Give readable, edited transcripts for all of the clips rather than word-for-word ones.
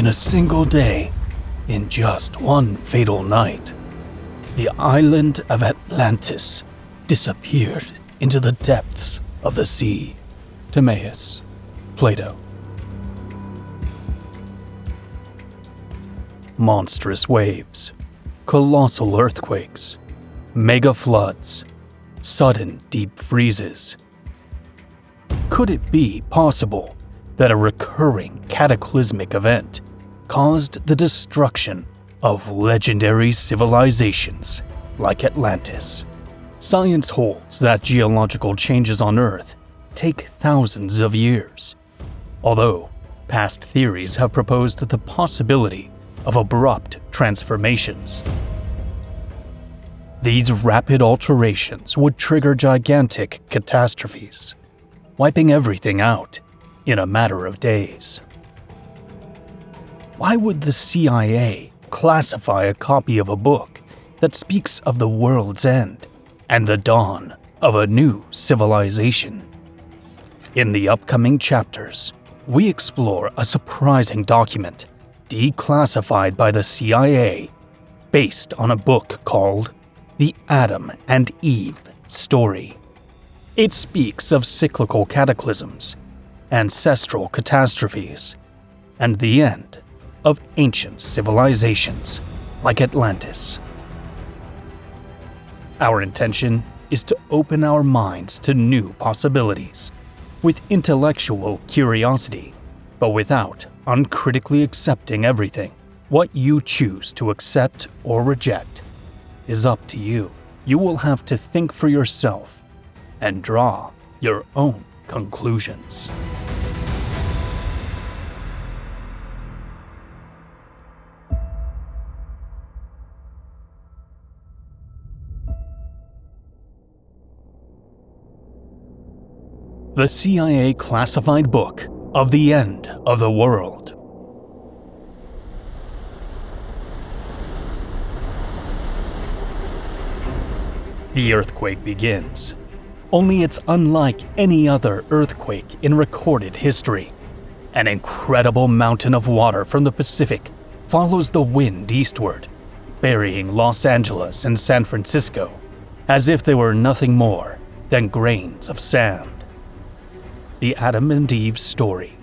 In a single day, in just one fatal night, the island of Atlantis disappeared into the depths of the sea. Timaeus, Plato. Monstrous waves, colossal earthquakes, mega floods, sudden deep freezes. Could it be possible that a recurring cataclysmic event caused the destruction of legendary civilizations like Atlantis? Science holds that geological changes on Earth take thousands of years, although past theories have proposed the possibility of abrupt transformations. These rapid alterations would trigger gigantic catastrophes, wiping everything out in a matter of days. Why would the CIA classify a copy of a book that speaks of the world's end and the dawn of a new civilization? In the upcoming chapters, we explore a surprising document declassified by the CIA based on a book called The Adam and Eve Story. It speaks of cyclical cataclysms, ancestral catastrophes, and the end of ancient civilizations like Atlantis. Our intention is to open our minds to new possibilities with intellectual curiosity, but without uncritically accepting everything. What you choose to accept or reject is up to you. You will have to think for yourself and draw your own conclusions. The CIA classified book of the end of the world. The earthquake begins. Only it's unlike any other earthquake in recorded history. An incredible mountain of water from the Pacific follows the wind eastward, burying Los Angeles and San Francisco as if they were nothing more than grains of sand. The Adam and Eve Story.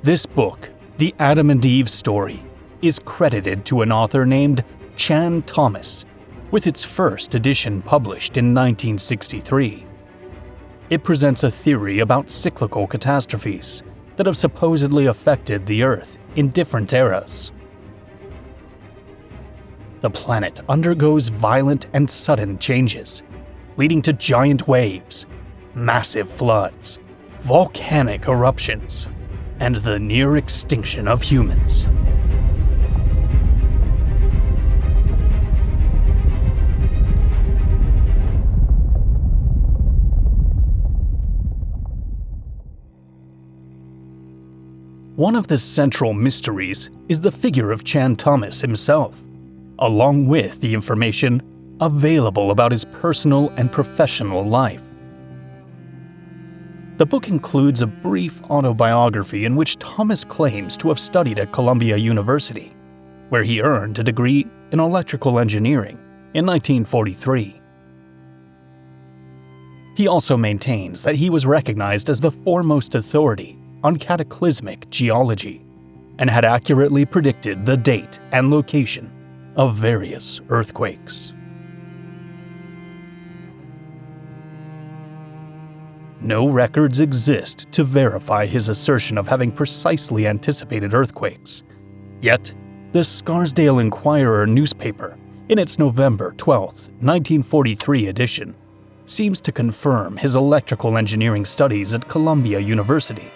This book, The Adam and Eve Story, is credited to an author named Chan Thomas, with its first edition published in 1963. It presents a theory about cyclical catastrophes that have supposedly affected the Earth in different eras. The planet undergoes violent and sudden changes, leading to giant waves, massive floods, volcanic eruptions, and the near extinction of humans. One of the central mysteries is the figure of Chan Thomas himself, along with the information available about his personal and professional life. The book includes a brief autobiography in which Thomas claims to have studied at Columbia University, where he earned a degree in electrical engineering in 1943. He also maintains that he was recognized as the foremost authority on cataclysmic geology and had accurately predicted the date and location of various earthquakes. No records exist to verify his assertion of having precisely anticipated earthquakes. Yet, the Scarsdale Inquirer newspaper, in its November 12, 1943 edition, seems to confirm his electrical engineering studies at Columbia University.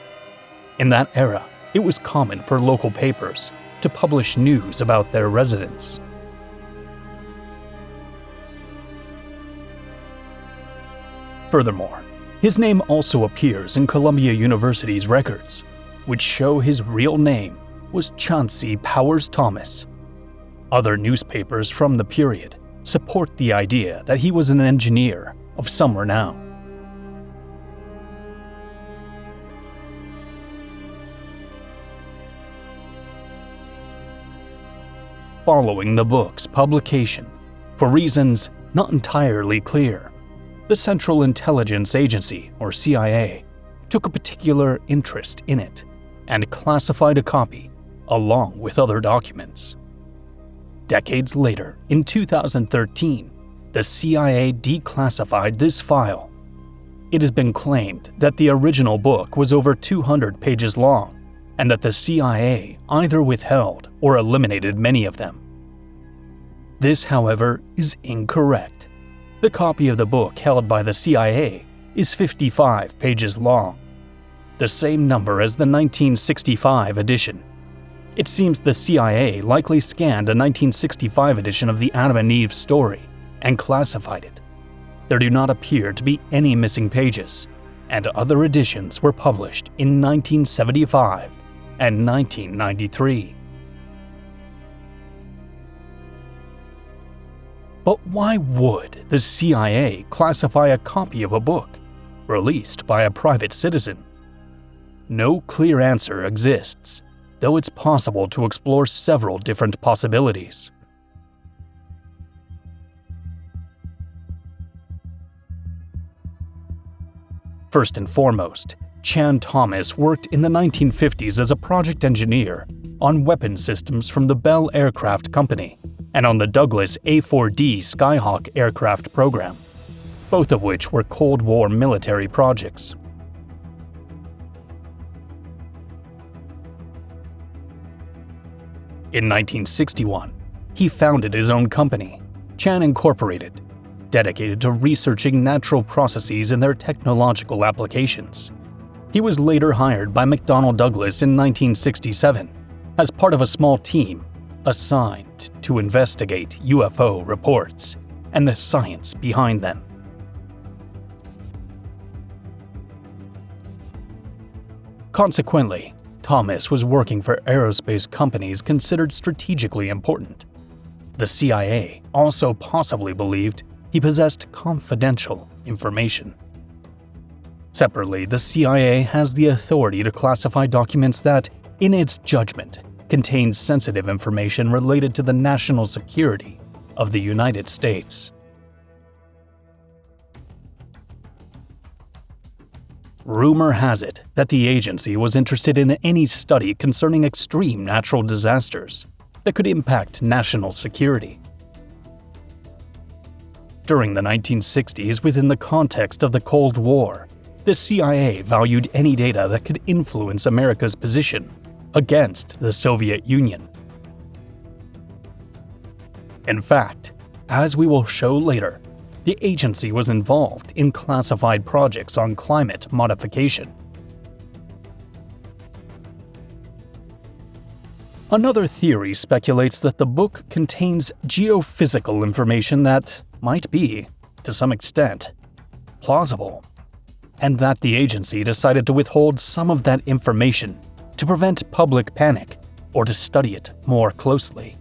In that era, it was common for local papers to publish news about their residents. Furthermore, his name also appears in Columbia University's records, which show his real name was Chauncey Powers Thomas. Other newspapers from the period support the idea that he was an engineer of some renown. following the book's publication, for reasons not entirely clear, the Central Intelligence Agency, or CIA, took a particular interest in it and classified a copy along with other documents. Decades later, in 2013, the CIA declassified this file. It has been claimed that the original book was over 200 pages long and that the CIA either withheld or eliminated many of them. This, however, is incorrect. The copy of the book held by the CIA is 55 pages long, the same number as the 1965 edition. It seems the CIA likely scanned a 1965 edition of the Adam and Eve story and classified it. There do not appear to be any missing pages, and other editions were published in 1975 and 1993. But why would the CIA classify a copy of a book released by a private citizen? No clear answer exists, though it's possible to explore several different possibilities. First and foremost, Chan Thomas worked in the 1950s as a project engineer on weapon systems from the Bell Aircraft Company and on the Douglas A-4D Skyhawk aircraft program, both of which were Cold War military projects. In 1961, he founded his own company, Chan Incorporated, dedicated to researching natural processes and their technological applications. He was later hired by McDonnell Douglas in 1967 as part of a small team assigned to investigate UFO reports and the science behind them. Consequently, Thomas was working for aerospace companies considered strategically important. The CIA also possibly believed he possessed confidential information. Separately, the CIA has the authority to classify documents that, in its judgment, contain sensitive information related to the national security of the United States. Rumor has it that the agency was interested in any study concerning extreme natural disasters that could impact national security. During the 1960s, within the context of the Cold War, the CIA valued any data that could influence America's position against the Soviet Union. In fact, as we will show later, the agency was involved in classified projects on climate modification. Another theory speculates that the book contains geophysical information that might be, to some extent, plausible, and that the agency decided to withhold some of that information to prevent public panic or to study it more closely.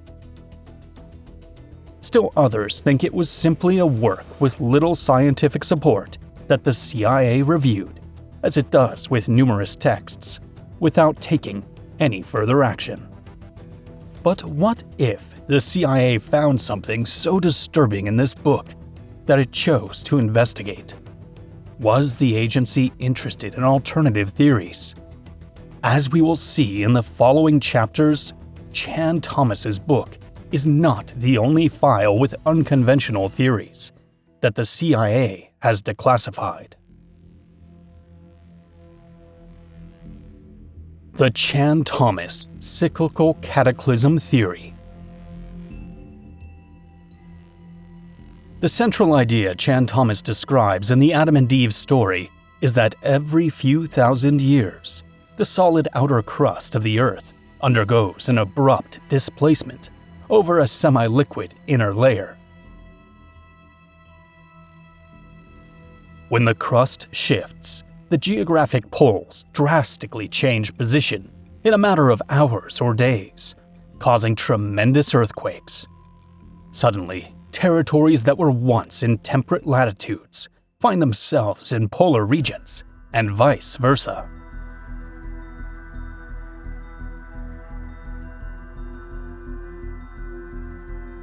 Still others think it was simply a work with little scientific support that the CIA reviewed, as it does with numerous texts, without taking any further action. But what if the CIA found something so disturbing in this book that it chose to investigate? Was the agency interested in alternative theories? As we will see in the following chapters, Chan Thomas's book is not the only file with unconventional theories that the CIA has declassified. The Chan Thomas Cyclical Cataclysm Theory. The central idea Chan Thomas describes in the Adam and Eve story is that every few thousand years, the solid outer crust of the Earth undergoes an abrupt displacement over a semi-liquid inner layer. When the crust shifts, the geographic poles drastically change position in a matter of hours or days, causing tremendous earthquakes. Suddenly, territories that were once in temperate latitudes find themselves in polar regions, and vice versa.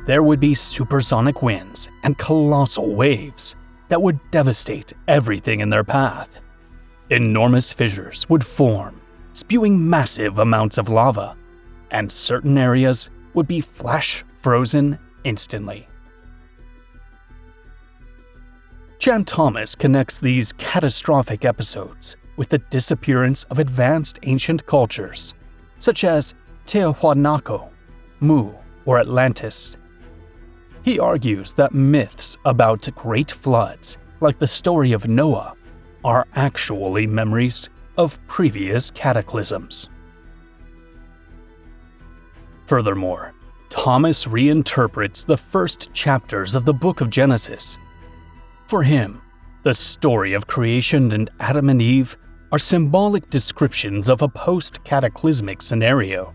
there would be supersonic winds and colossal waves that would devastate everything in their path. Enormous fissures would form, spewing massive amounts of lava, and certain areas would be flash frozen instantly. Chan Thomas connects these catastrophic episodes with the disappearance of advanced ancient cultures, such as Tiahuanaco, Mu, or Atlantis. He argues that myths about great floods, like the story of Noah, are actually memories of previous cataclysms. Furthermore, Thomas reinterprets the first chapters of the book of Genesis. For him, the story of creation and Adam and Eve are symbolic descriptions of a post-cataclysmic scenario.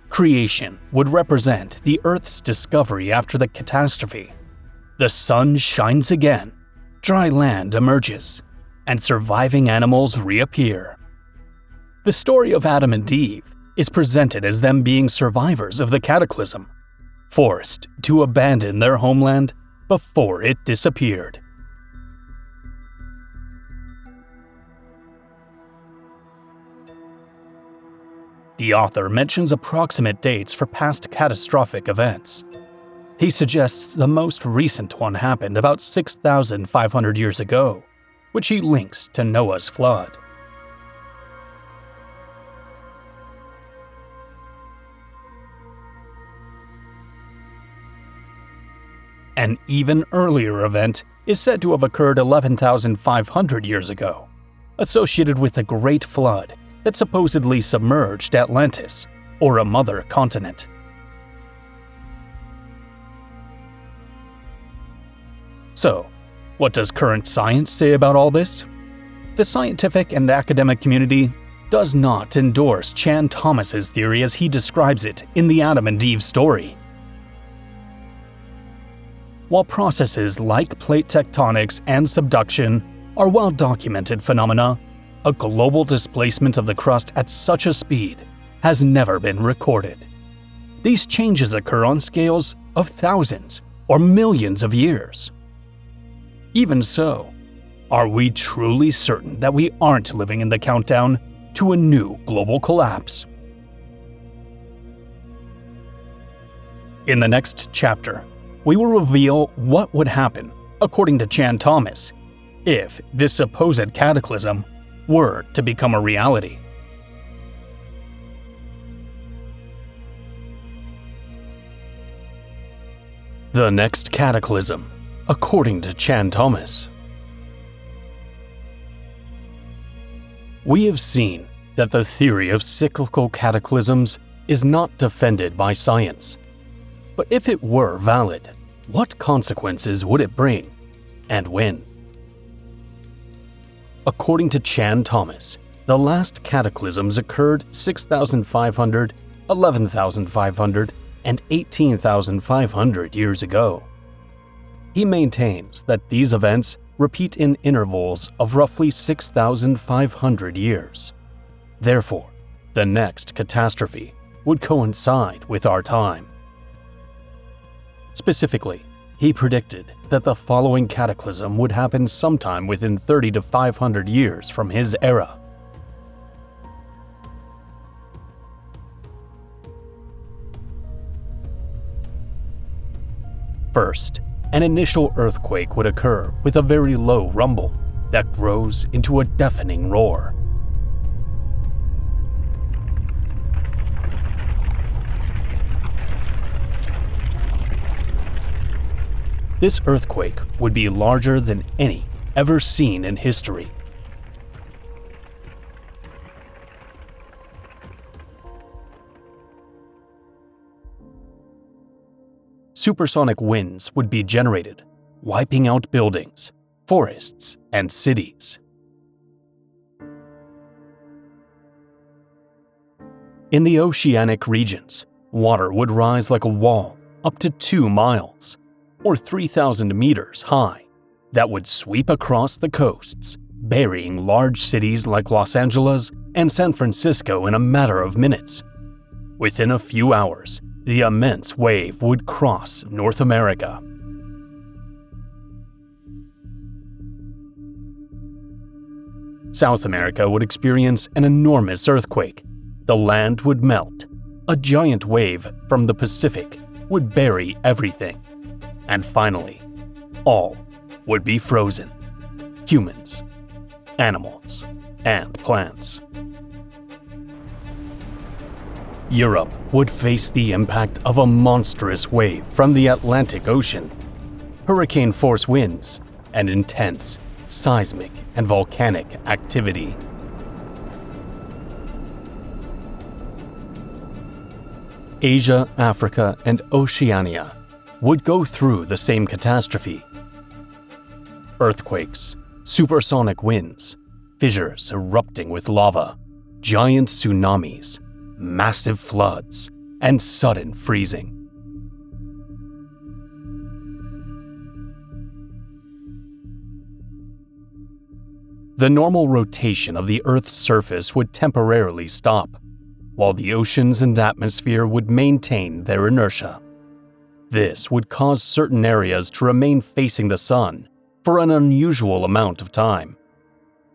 Creation would represent the Earth's discovery after the catastrophe. The sun shines again, dry land emerges, and surviving animals reappear. The story of Adam and Eve is presented as them being survivors of the cataclysm, forced to abandon their homeland before it disappeared. The author mentions approximate dates for past catastrophic events. He suggests the most recent one happened about 6,500 years ago, which he links to Noah's flood. An even earlier event is said to have occurred 11,500 years ago, associated with a great flood that supposedly submerged Atlantis, or a mother continent. So, what does current science say about all this? The scientific and academic community does not endorse Chan Thomas's theory as he describes it in the Adam and Eve story. While processes like plate tectonics and subduction are well-documented phenomena, a global displacement of the crust at such a speed has never been recorded. These changes occur on scales of thousands or millions of years. Even so, are we truly certain that we aren't living in the countdown to a new global collapse? In the next chapter, we will reveal what would happen, according to Chan Thomas, if this supposed cataclysm were to become a reality. The next cataclysm, according to Chan Thomas. We have seen that the theory of cyclical cataclysms is not defended by science. But if it were valid, what consequences would it bring, and when? According to Chan Thomas, the last cataclysms occurred 6,500, 11,500, and 18,500 years ago. He maintains that these events repeat in intervals of roughly 6,500 years. Therefore, the next catastrophe would coincide with our time. Specifically, he predicted that the following cataclysm would happen sometime within 30 to 500 years from his era. First, an initial earthquake would occur with a very low rumble that grows into a deafening roar. This earthquake would be larger than any ever seen in history. Supersonic winds would be generated, wiping out buildings, forests, and cities. In the oceanic regions, water would rise like a wall up to 2 miles, or 3,000 meters high, that would sweep across the coasts, burying large cities like Los Angeles and San Francisco in a matter of minutes. Within a few hours, the immense wave would cross North America. South America would experience an enormous earthquake. The land would melt. A giant wave from the Pacific would bury everything. And finally, all would be frozen. Humans, animals, and plants. Europe would face the impact of a monstrous wave from the Atlantic Ocean, hurricane-force winds, and intense seismic and volcanic activity. Asia, Africa, and Oceania would go through the same catastrophe. Earthquakes, supersonic winds, fissures erupting with lava, giant tsunamis, massive floods, and sudden freezing. The normal rotation of the Earth's surface would temporarily stop, while the oceans and atmosphere would maintain their inertia. This would cause certain areas to remain facing the sun for an unusual amount of time.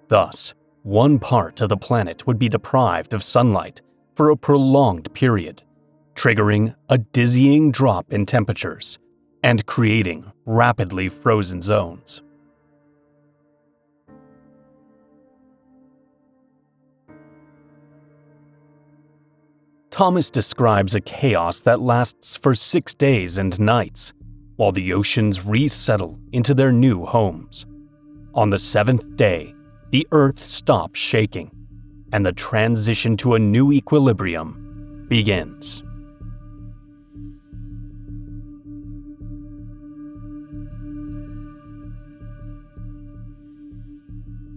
Thus, one part of the planet would be deprived of sunlight for a prolonged period, triggering a dizzying drop in temperatures and creating rapidly frozen zones. Thomas describes a chaos that lasts for 6 days and nights, while the oceans resettle into their new homes. On the 7th day, the Earth stops shaking, and the transition to a new equilibrium begins.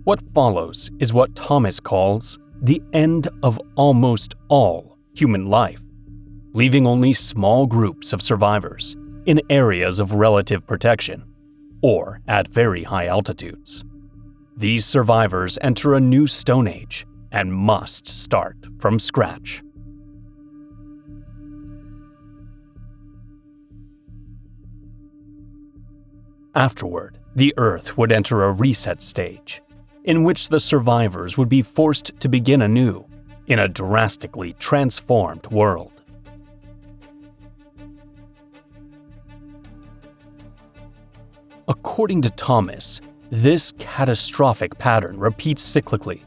What follows is what Thomas calls the end of almost all human life, leaving only small groups of survivors in areas of relative protection or at very high altitudes. These survivors enter a new Stone Age and must start from scratch. Afterward, the Earth would enter a reset stage, in which the survivors would be forced to begin anew in a drastically transformed world. According to Thomas, this catastrophic pattern repeats cyclically,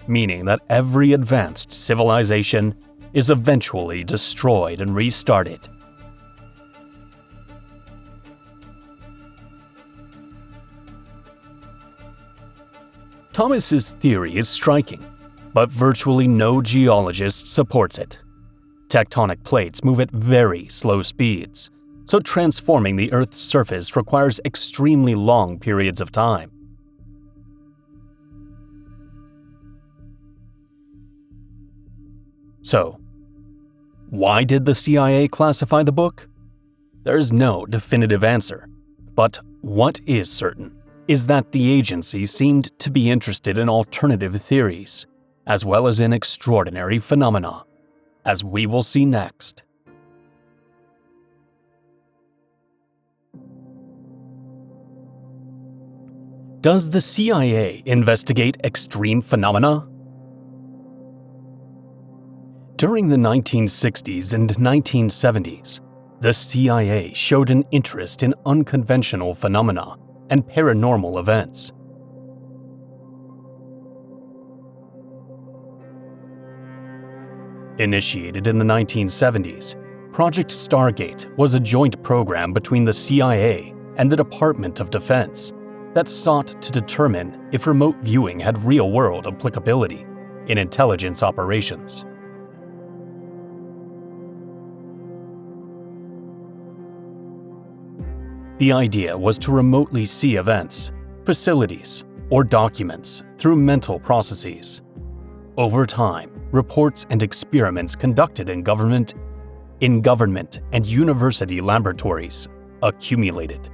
meaning that every advanced civilization is eventually destroyed and restarted. Thomas's theory is striking, but virtually no geologist supports it. Tectonic plates move at very slow speeds, so transforming the Earth's surface requires extremely long periods of time. So, why did the CIA classify the book? There's no definitive answer, but what is certain is that the agency seemed to be interested in alternative theories, as well as in extraordinary phenomena, as we will see next. Does the CIA investigate extreme phenomena? During the 1960s and 1970s, the CIA showed an interest in unconventional phenomena and paranormal events. Initiated in the 1970s, Project Stargate was a joint program between the CIA and the Department of Defense that sought to determine if remote viewing had real-world applicability in intelligence operations. The idea was to remotely see events, facilities, or documents through mental processes. Over time, reports and experiments conducted in government and university laboratories accumulated,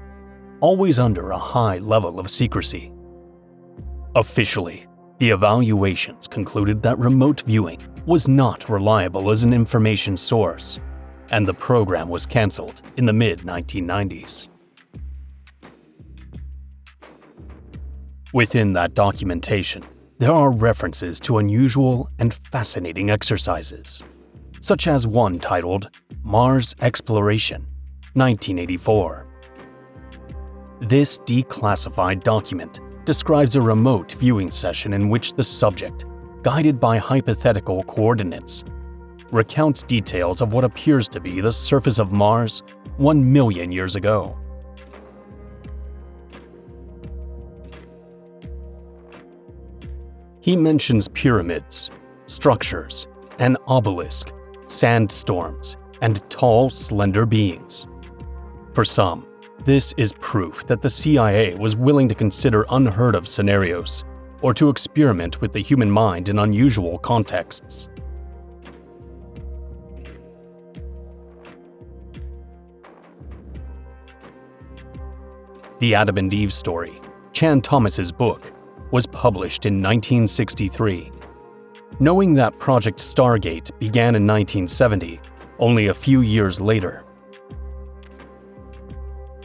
always under a high level of secrecy. Officially, the evaluations concluded that remote viewing was not reliable as an information source, and the program was cancelled in the mid-1990s. Within that documentation, there are references to unusual and fascinating exercises, such as one titled Mars Exploration, 1984. This declassified document describes a remote viewing session in which the subject, guided by hypothetical coordinates, recounts details of what appears to be the surface of Mars 1 million years ago. He mentions pyramids, structures, an obelisk, sandstorms, and tall, slender beings. For some, this is proof that the CIA was willing to consider unheard-of scenarios or to experiment with the human mind in unusual contexts. The Adam and Eve story, Chan Thomas's book, was published in 1963. Knowing that Project Stargate began in 1970, only a few years later.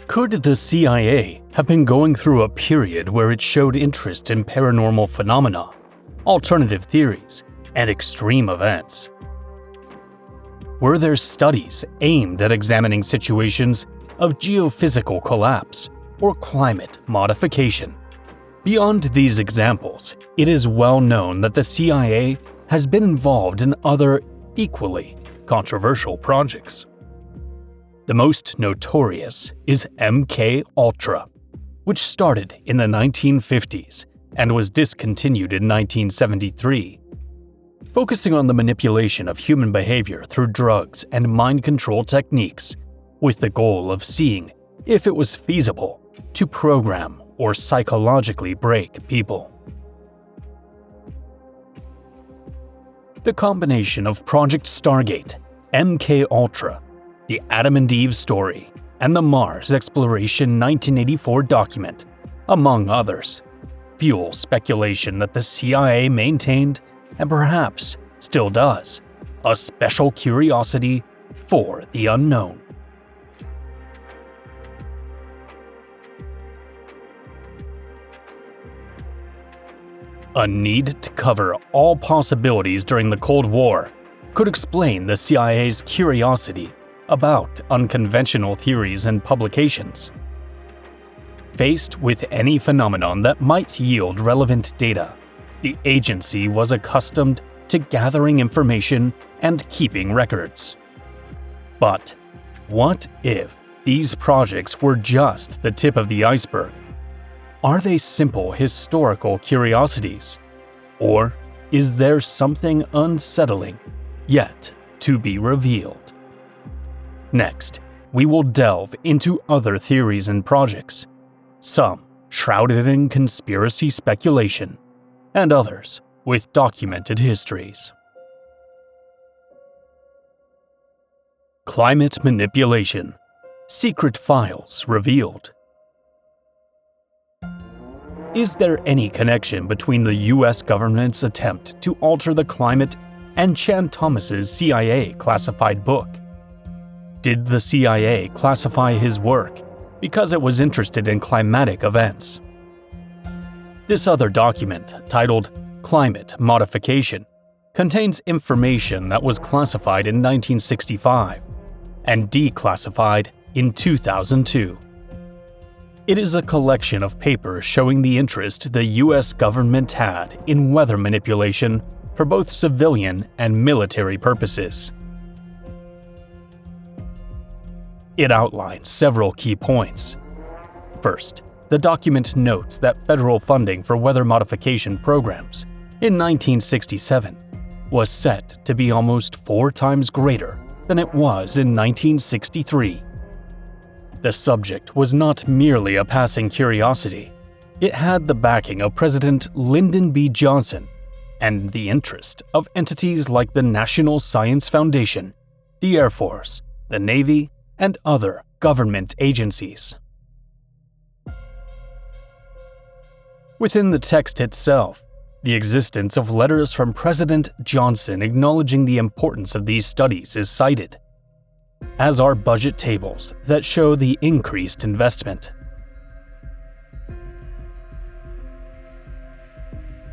Could the CIA have been going through a period where it showed interest in paranormal phenomena, alternative theories, and extreme events? Were there studies aimed at examining situations of geophysical collapse or climate modification? Beyond these examples, it is well known that the CIA has been involved in other, equally controversial projects. The most notorious is MK Ultra, which started in the 1950s and was discontinued in 1973, focusing on the manipulation of human behavior through drugs and mind control techniques, with the goal of seeing if it was feasible to program or psychologically break people. The combination of Project Stargate, MK Ultra, the Adam and Eve story, and the Mars Exploration 1984 document, among others, fuel speculation that the CIA maintained, and perhaps still does, a special curiosity for the unknown. A need to cover all possibilities during the Cold War could explain the CIA's curiosity about unconventional theories and publications. Faced with any phenomenon that might yield relevant data, the agency was accustomed to gathering information and keeping records. But what if these projects were just the tip of the iceberg? Are they simple historical curiosities? Or is there something unsettling yet to be revealed? Next, we will delve into other theories and projects, some shrouded in conspiracy speculation, and others with documented histories. Climate manipulation. Secret files revealed. Is there any connection between the US government's attempt to alter the climate and Chan Thomas's CIA classified book? Did the CIA classify his work because it was interested in climatic events? This other document, titled Climate Modification, contains information that was classified in 1965 and declassified in 2002. It is a collection of papers showing the interest the US government had in weather manipulation for both civilian and military purposes. It outlines several key points. First, the document notes that federal funding for weather modification programs in 1967 was set to be almost 4 times greater than it was in 1963. The subject was not merely a passing curiosity. It had the backing of President Lyndon B. Johnson and the interest of entities like the National Science Foundation, the Air Force, the Navy, and other government agencies. Within the text itself, the existence of letters from President Johnson acknowledging the importance of these studies is cited. as are budget tables that show the increased investment.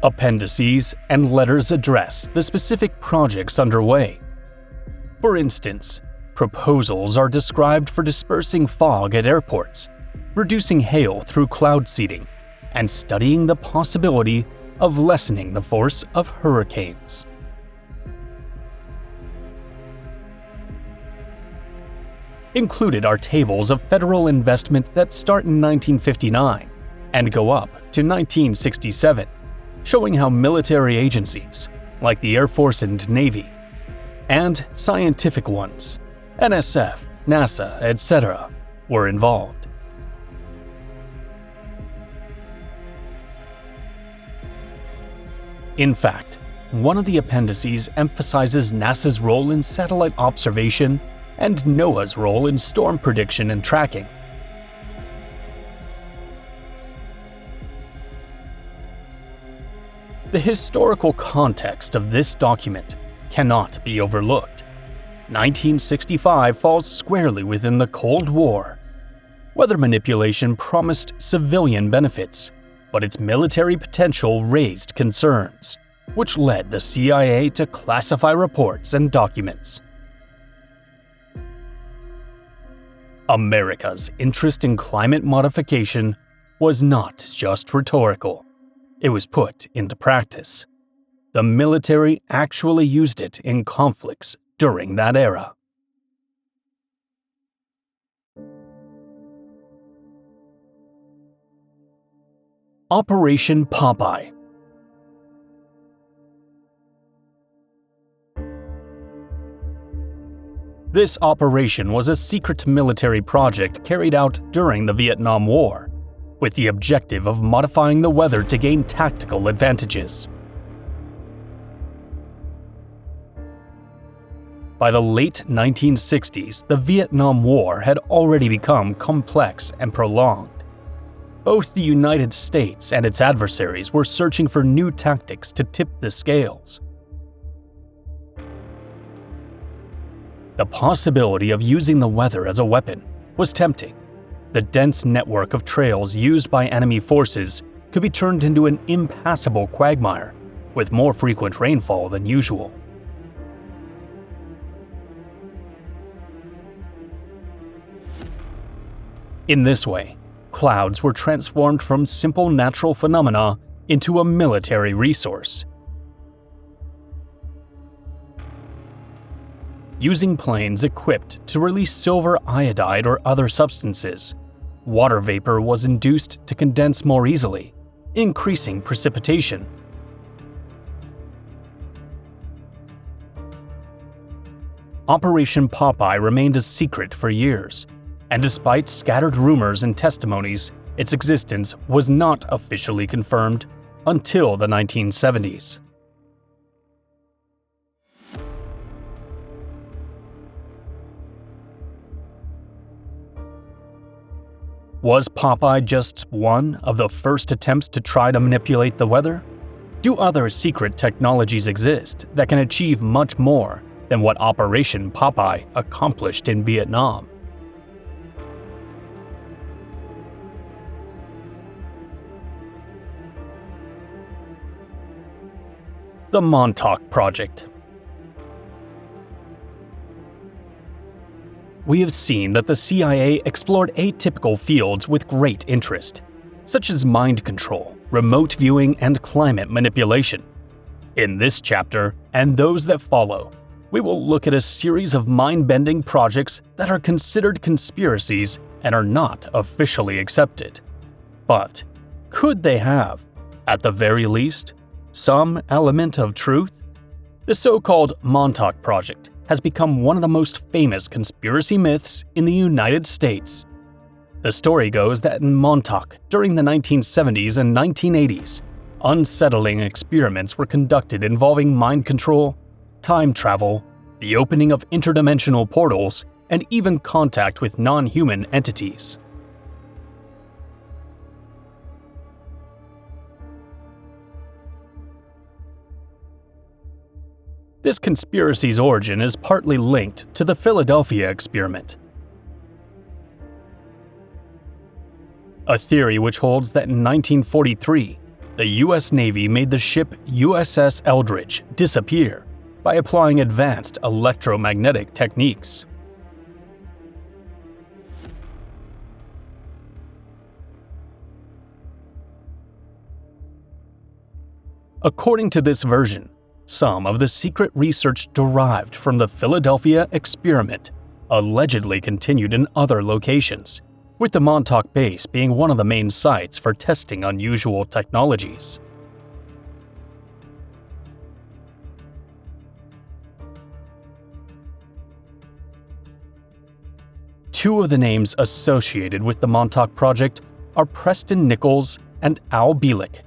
Appendices and letters address the specific projects underway. For instance, proposals are described for dispersing fog at airports, reducing hail through cloud seeding, and studying the possibility of lessening the force of hurricanes. Included are tables of federal investment that start in 1959 and go up to 1967, showing how military agencies, like the Air Force and Navy, and scientific ones, NSF, NASA, etc., were involved. In fact, one of the appendices emphasizes NASA's role in satellite observation and NOAA's role in storm prediction and tracking. The historical context of this document cannot be overlooked. 1965 falls squarely within the Cold War. Weather manipulation promised civilian benefits, but its military potential raised concerns, which led the CIA to classify reports and documents. America's interest in climate modification was not just rhetorical. It was put into practice. The military actually used it in conflicts during that era. Operation Popeye. This operation was a secret military project carried out during the Vietnam War, with the objective of modifying the weather to gain tactical advantages. By the late 1960s, the Vietnam War had already become complex and prolonged. Both the United States and its adversaries were searching for new tactics to tip the scales. The possibility of using the weather as a weapon was tempting. The dense network of trails used by enemy forces could be turned into an impassable quagmire, with more frequent rainfall than usual. In this way, clouds were transformed from simple natural phenomena into a military resource. Using planes equipped to release silver iodide or other substances, water vapor was induced to condense more easily, increasing precipitation. Operation Popeye remained a secret for years, and despite scattered rumors and testimonies, its existence was not officially confirmed until the 1970s. Was Popeye just one of the first attempts to try to manipulate the weather? Do other secret technologies exist that can achieve much more than what Operation Popeye accomplished in Vietnam? The Montauk Project. We have seen that the CIA explored atypical fields with great interest, such as mind control, remote viewing, and climate manipulation. In this chapter, and those that follow, we will look at a series of mind-bending projects that are considered conspiracies and are not officially accepted. But could they have, at the very least, some element of truth? The so-called Montauk Project has become one of the most famous conspiracy myths in the United States. The story goes that in Montauk, during the 1970s and 1980s, unsettling experiments were conducted involving mind control, time travel, the opening of interdimensional portals, and even contact with non-human entities. This conspiracy's origin is partly linked to the Philadelphia experiment, a theory which holds that in 1943, the U.S. Navy made the ship USS Eldridge disappear by applying advanced electromagnetic techniques. According to this version, some of the secret research derived from the Philadelphia experiment allegedly continued in other locations, with the Montauk base being one of the main sites for testing unusual technologies. Two of the names associated with the Montauk project are Preston Nichols and Al Bielek.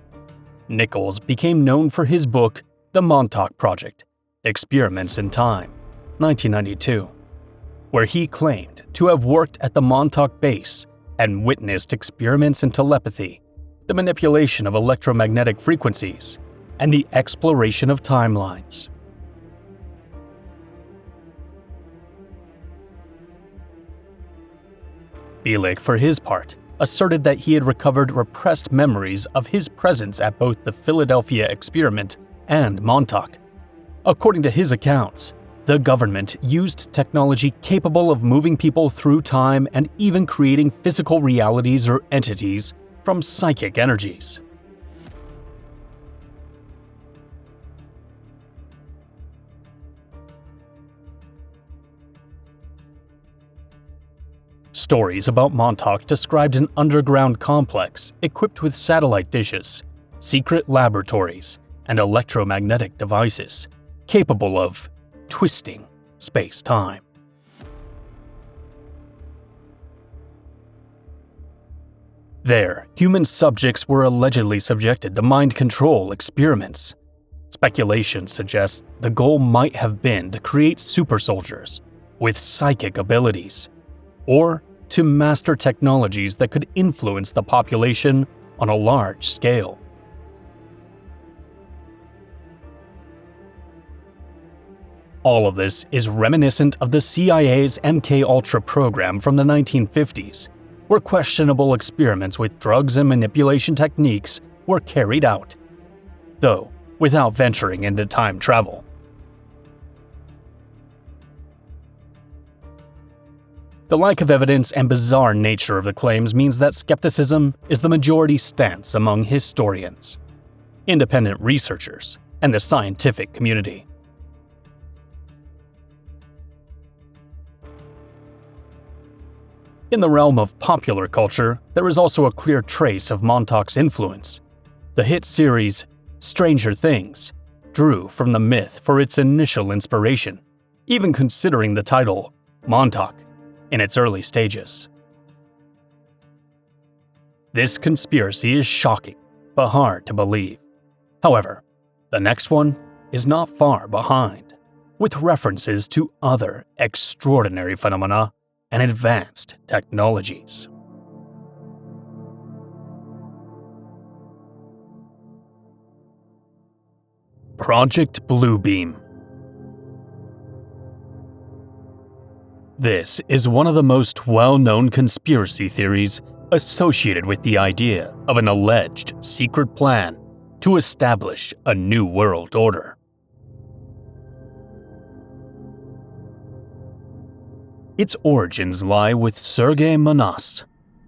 Nichols became known for his book, The Montauk Project: Experiments in Time, 1992, where he claimed to have worked at the Montauk base and witnessed experiments in telepathy, the manipulation of electromagnetic frequencies, and the exploration of timelines. Bielek, for his part, asserted that he had recovered repressed memories of his presence at both the Philadelphia experiment and Montauk. According to his accounts, the government used technology capable of moving people through time and even creating physical realities or entities from psychic energies. Stories about Montauk described an underground complex equipped with satellite dishes, secret laboratories, and electromagnetic devices capable of twisting space-time. There, human subjects were allegedly subjected to mind control experiments. Speculation suggests the goal might have been to create super soldiers with psychic abilities, or to master technologies that could influence the population on a large scale. All of this is reminiscent of the CIA's MK-Ultra program from the 1950s, where questionable experiments with drugs and manipulation techniques were carried out, though without venturing into time travel. The lack of evidence and bizarre nature of the claims means that skepticism is the majority stance among historians, independent researchers, and the scientific community. In the realm of popular culture, there is also a clear trace of Montauk's influence. The hit series Stranger Things drew from the myth for its initial inspiration, even considering the title Montauk in its early stages. This conspiracy is shocking, but hard to believe. However, the next one is not far behind, with references to other extraordinary phenomena and advanced technologies. Project Bluebeam. This is one of the most well-known conspiracy theories associated with the idea of an alleged secret plan to establish a new world order. Its origins lie with Sergei Manas,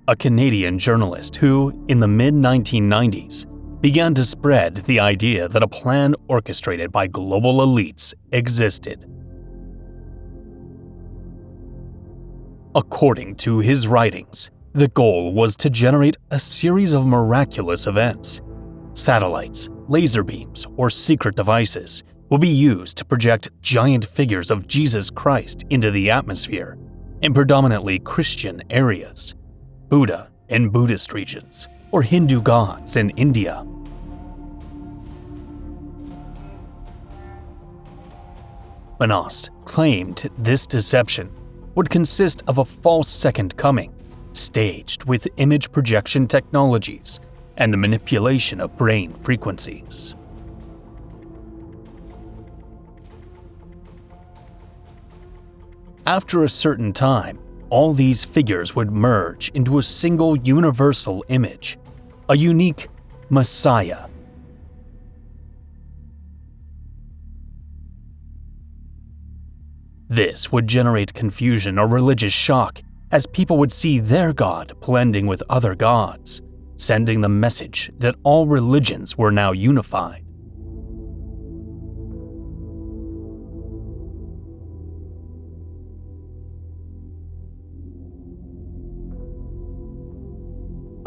a Canadian journalist who, in the mid-1990s, began to spread the idea that a plan orchestrated by global elites existed. According to his writings, the goal was to generate a series of miraculous events. Satellites, laser beams, or secret devices will be used to project giant figures of Jesus Christ into the atmosphere in predominantly Christian areas, Buddha in Buddhist regions, or Hindu gods in India. Manas claimed this deception would consist of a false second coming, staged with image projection technologies and the manipulation of brain frequencies. After a certain time, all these figures would merge into a single universal image, a unique Messiah. This would generate confusion or religious shock, as people would see their God blending with other gods, sending the message that all religions were now unified.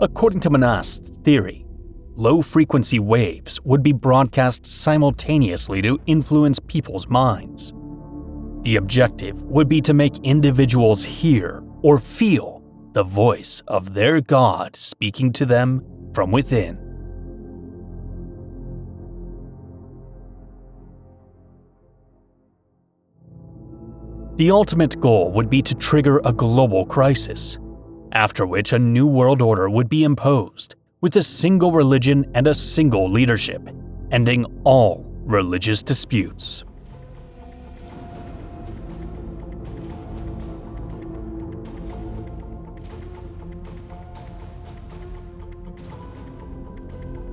According to Manast's theory, low-frequency waves would be broadcast simultaneously to influence people's minds. The objective would be to make individuals hear or feel the voice of their God speaking to them from within. The ultimate goal would be to trigger a global crisis, after which a new world order would be imposed, with a single religion and a single leadership, ending all religious disputes.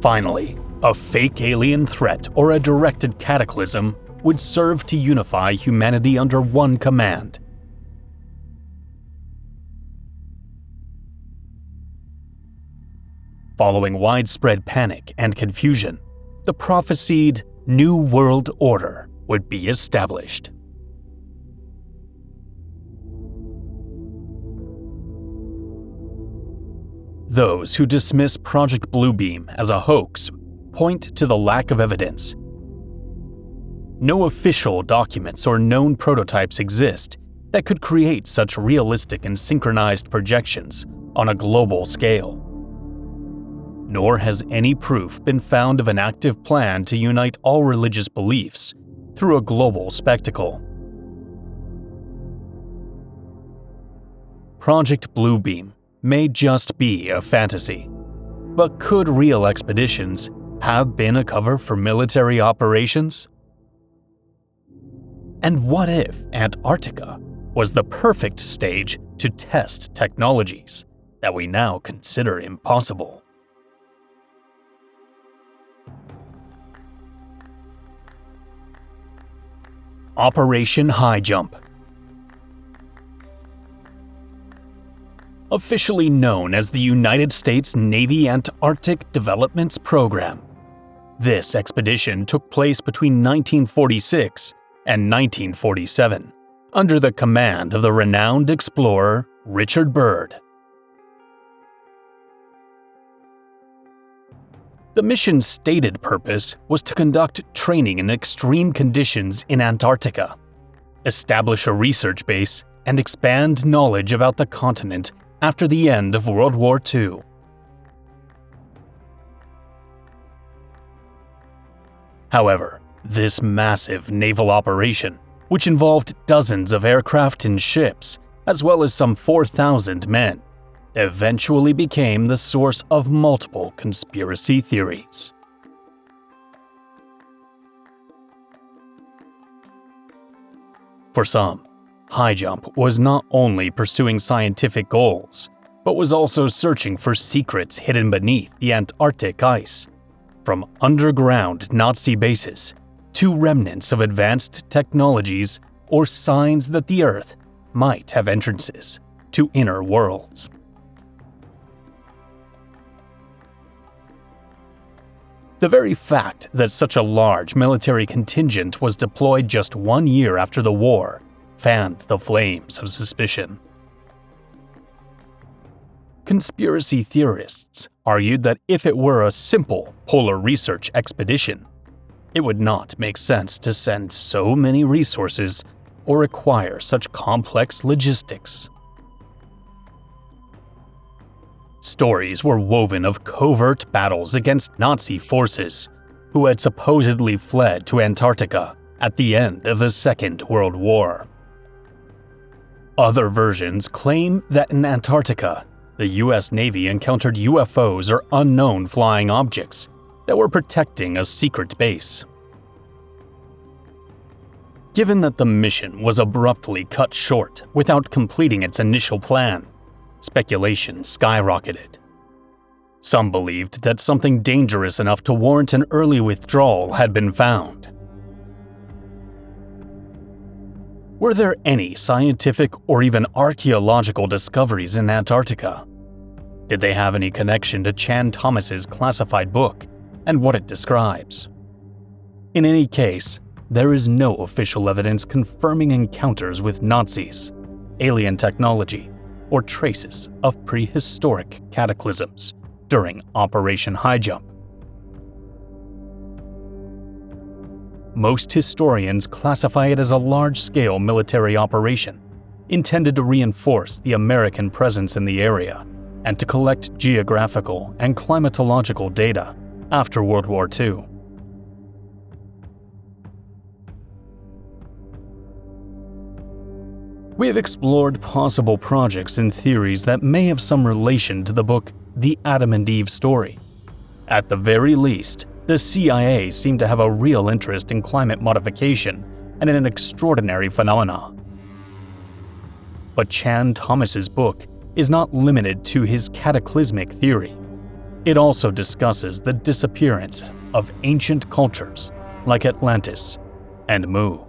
Finally, a fake alien threat or a directed cataclysm would serve to unify humanity under one command. Following widespread panic and confusion, the prophesied New World Order would be established. Those who dismiss Project Bluebeam as a hoax point to the lack of evidence. No official documents or known prototypes exist that could create such realistic and synchronized projections on a global scale. Nor has any proof been found of an active plan to unite all religious beliefs through a global spectacle. Project Bluebeam may just be a fantasy, but could real expeditions have been a cover for military operations? And what if Antarctica was the perfect stage to test technologies that we now consider impossible? Operation High Jump. Officially known as the United States Navy Antarctic Development Program, this expedition took place between 1946 and 1947, under the command of the renowned explorer Richard Byrd. The mission's stated purpose was to conduct training in extreme conditions in Antarctica, establish a research base, and expand knowledge about the continent after the end of World War II. However, this massive naval operation, which involved dozens of aircraft and ships, as well as some 4,000 men, eventually became the source of multiple conspiracy theories. For some, High Jump was not only pursuing scientific goals, but was also searching for secrets hidden beneath the Antarctic ice, from underground Nazi bases to remnants of advanced technologies or signs that the Earth might have entrances to inner worlds. The very fact that such a large military contingent was deployed just 1 year after the war fanned the flames of suspicion. Conspiracy theorists argued that if it were a simple polar research expedition, it would not make sense to send so many resources or require such complex logistics. Stories were woven of covert battles against Nazi forces who had supposedly fled to Antarctica at the end of the Second World War. Other versions claim that in Antarctica, the US Navy encountered UFOs or unknown flying objects that were protecting a secret base. Given that the mission was abruptly cut short without completing its initial plan, speculation skyrocketed. Some believed that something dangerous enough to warrant an early withdrawal had been found. Were there any scientific or even archaeological discoveries in Antarctica? Did they have any connection to Chan Thomas's classified book and what it describes? In any case, there is no official evidence confirming encounters with Nazis, alien technology, or traces of prehistoric cataclysms during Operation Highjump. Most historians classify it as a large-scale military operation intended to reinforce the American presence in the area and to collect geographical and climatological data after World War II. We have explored possible projects and theories that may have some relation to the book The Adam and Eve Story. At the very least, the CIA seemed to have a real interest in climate modification and in an extraordinary phenomenon. But Chan Thomas's book is not limited to his cataclysmic theory. It also discusses the disappearance of ancient cultures like Atlantis and Mu.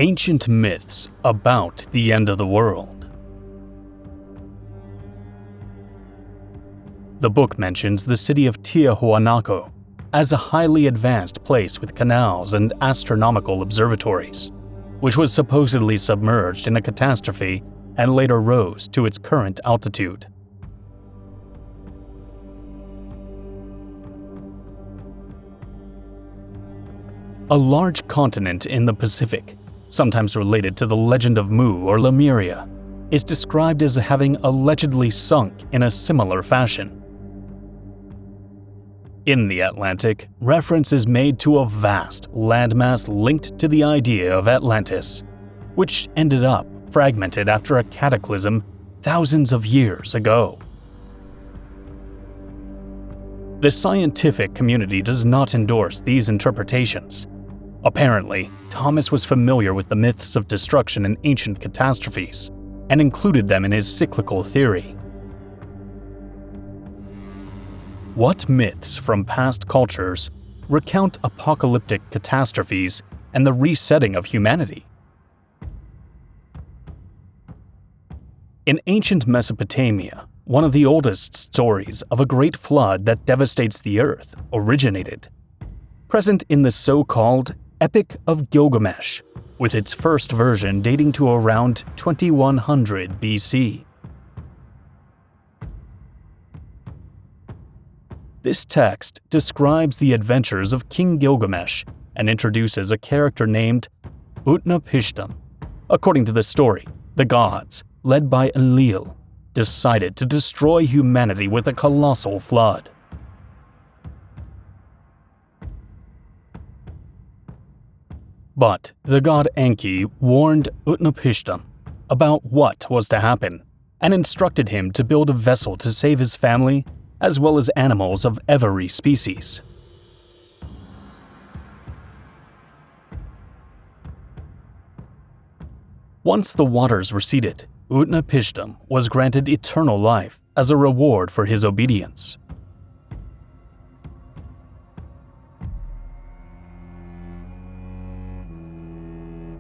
Ancient myths about the end of the world. The book mentions the city of Tiahuanaco as a highly advanced place with canals and astronomical observatories, which was supposedly submerged in a catastrophe and later rose to its current altitude. A large continent in the Pacific, sometimes related to the legend of Mu or Lemuria, is described as having allegedly sunk in a similar fashion. In the Atlantic, reference is made to a vast landmass linked to the idea of Atlantis, which ended up fragmented after a cataclysm thousands of years ago. The scientific community does not endorse these interpretations. Apparently, Thomas was familiar with the myths of destruction and ancient catastrophes, and included them in his cyclical theory. What myths from past cultures recount apocalyptic catastrophes and the resetting of humanity? In ancient Mesopotamia, one of the oldest stories of a great flood that devastates the earth originated. Present in the so-called Epic of Gilgamesh, with its first version dating to around 2100 BC. This text describes the adventures of King Gilgamesh and introduces a character named Utnapishtim. According to the story, the gods, led by Enlil, decided to destroy humanity with a colossal flood. But the god Enki warned Utnapishtim about what was to happen and instructed him to build a vessel to save his family as well as animals of every species. Once the waters receded, Utnapishtim was granted eternal life as a reward for his obedience.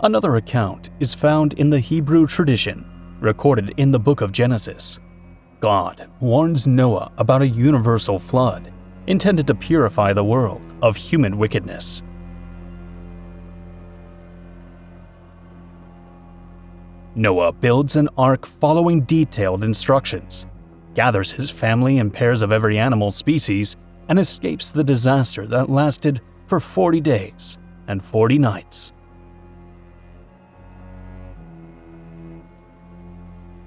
Another account is found in the Hebrew tradition, recorded in the book of Genesis. God warns Noah about a universal flood intended to purify the world of human wickedness. Noah builds an ark following detailed instructions, gathers his family and pairs of every animal species, and escapes the disaster that lasted for 40 days and 40 nights.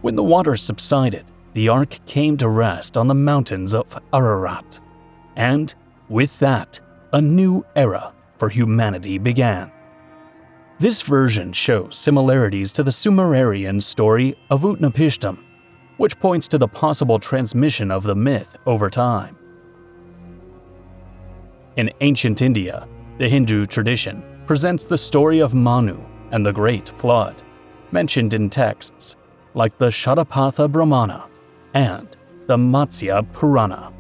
When the waters subsided, the ark came to rest on the mountains of Ararat, and with that, a new era for humanity began. This version shows similarities to the Sumerian story of Utnapishtim, which points to the possible transmission of the myth over time. In ancient India, the Hindu tradition presents the story of Manu and the Great Flood, mentioned in texts like the Shatapatha Brahmana and the Matsya Purana.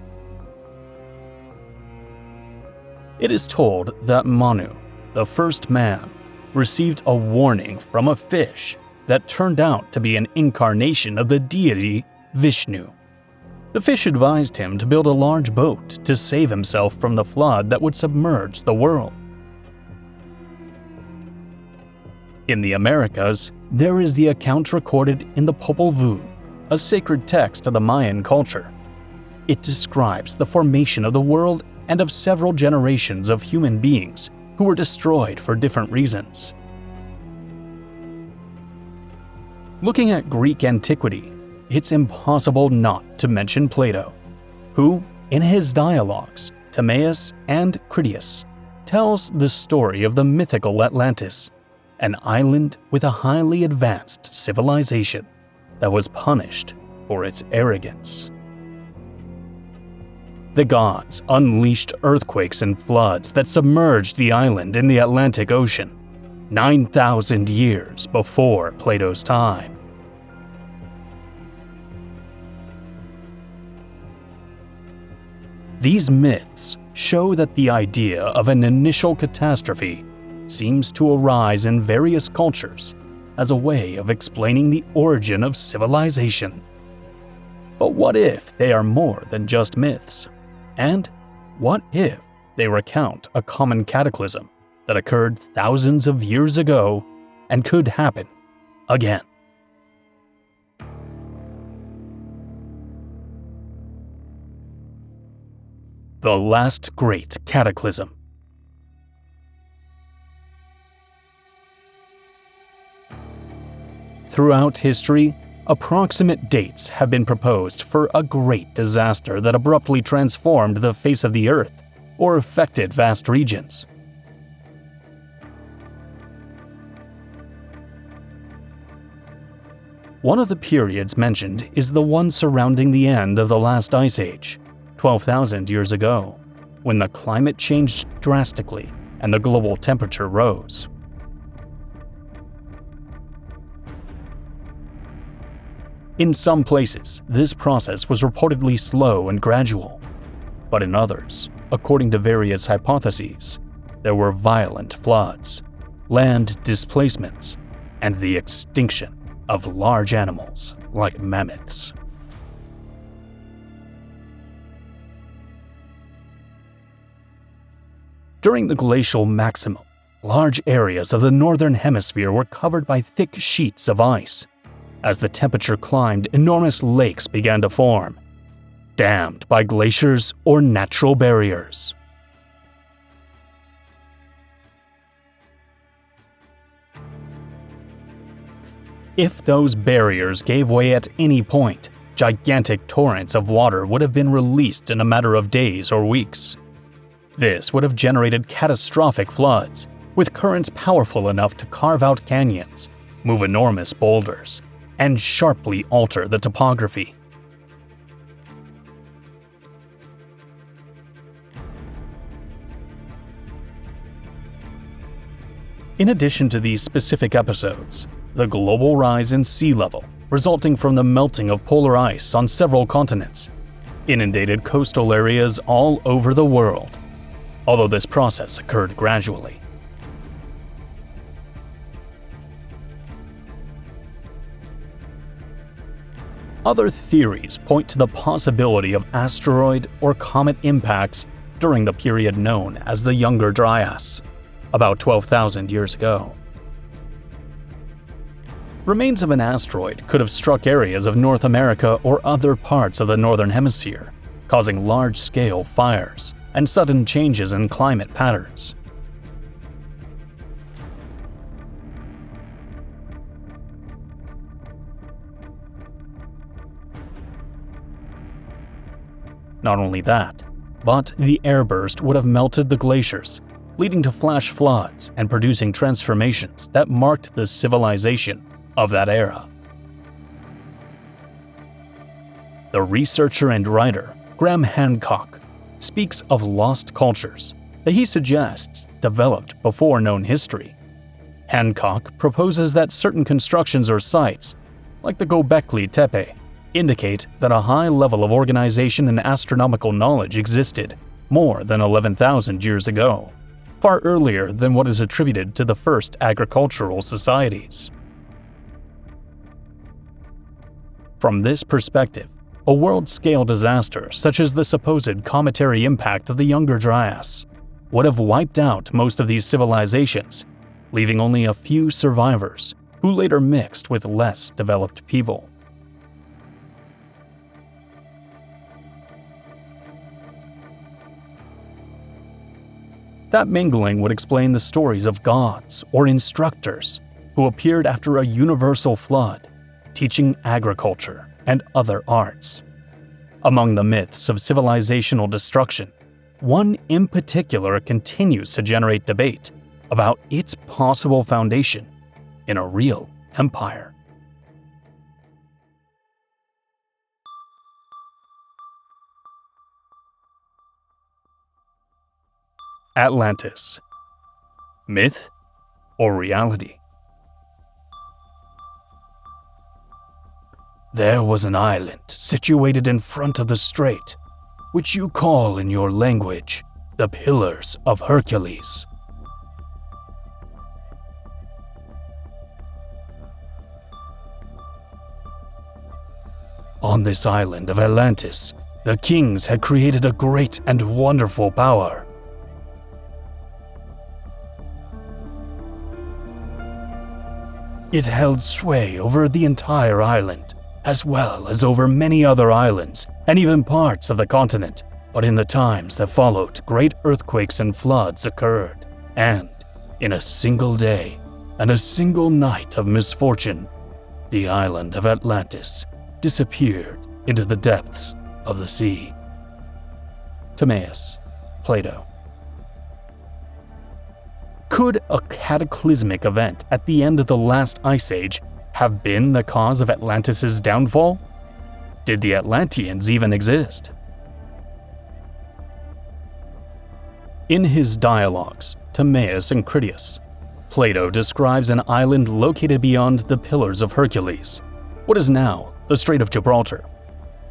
It is told that Manu, the first man, received a warning from a fish that turned out to be an incarnation of the deity Vishnu. The fish advised him to build a large boat to save himself from the flood that would submerge the world. In the Americas, there is the account recorded in the Popol Vuh, a sacred text of the Mayan culture. It describes the formation of the world and of several generations of human beings who were destroyed for different reasons. Looking at Greek antiquity, it's impossible not to mention Plato, who, in his dialogues, Timaeus and Critias, tells the story of the mythical Atlantis, an island with a highly advanced civilization that was punished for its arrogance. The gods unleashed earthquakes and floods that submerged the island in the Atlantic Ocean, 9,000 years before Plato's time. These myths show that the idea of an initial catastrophe seems to arise in various cultures as a way of explaining the origin of civilization. But what if they are more than just myths? And what if they recount a common cataclysm that occurred thousands of years ago and could happen again? The last great cataclysm. Throughout history, approximate dates have been proposed for a great disaster that abruptly transformed the face of the earth or affected vast regions. One of the periods mentioned is the one surrounding the end of the last ice age, 12,000 years ago, when the climate changed drastically and the global temperature rose. In some places, this process was reportedly slow and gradual, but in others, according to various hypotheses, there were violent floods, land displacements, and the extinction of large animals like mammoths. During the glacial maximum, large areas of the northern hemisphere were covered by thick sheets of ice. As the temperature climbed, enormous lakes began to form, dammed by glaciers or natural barriers. If those barriers gave way at any point, gigantic torrents of water would have been released in a matter of days or weeks. This would have generated catastrophic floods, with currents powerful enough to carve out canyons, move enormous boulders, and sharply alter the topography. In addition to these specific episodes, the global rise in sea level, resulting from the melting of polar ice on several continents, inundated coastal areas all over the world, although this process occurred gradually. Other theories point to the possibility of asteroid or comet impacts during the period known as the Younger Dryas, about 12,000 years ago. Remains of an asteroid could have struck areas of North America or other parts of the Northern Hemisphere, causing large-scale fires and sudden changes in climate patterns. Not only that, but the airburst would have melted the glaciers, leading to flash floods and producing transformations that marked the civilization of that era. The researcher and writer Graham Hancock speaks of lost cultures that he suggests developed before known history. Hancock proposes that certain constructions or sites, like the Göbekli Tepe, indicate that a high level of organization and astronomical knowledge existed more than 11,000 years ago, far earlier than what is attributed to the first agricultural societies. From this perspective, a world-scale disaster such as the supposed cometary impact of the Younger Dryas would have wiped out most of these civilizations, leaving only a few survivors who later mixed with less developed people. That mingling would explain the stories of gods or instructors who appeared after a universal flood, teaching agriculture and other arts. Among the myths of civilizational destruction, one in particular continues to generate debate about its possible foundation in a real empire. Atlantis. Myth or reality? There was an island situated in front of the strait, which you call in your language the Pillars of Hercules. On this island of Atlantis, the kings had created a great and wonderful power. It held sway over the entire island, as well as over many other islands and even parts of the continent. But in the times that followed, great earthquakes and floods occurred, and in a single day and a single night of misfortune, the island of Atlantis disappeared into the depths of the sea. Timaeus, Plato. Could a cataclysmic event at the end of the last ice age have been the cause of Atlantis' downfall? Did the Atlanteans even exist? In his dialogues, Timaeus and Critias, Plato describes an island located beyond the Pillars of Hercules, what is now the Strait of Gibraltar,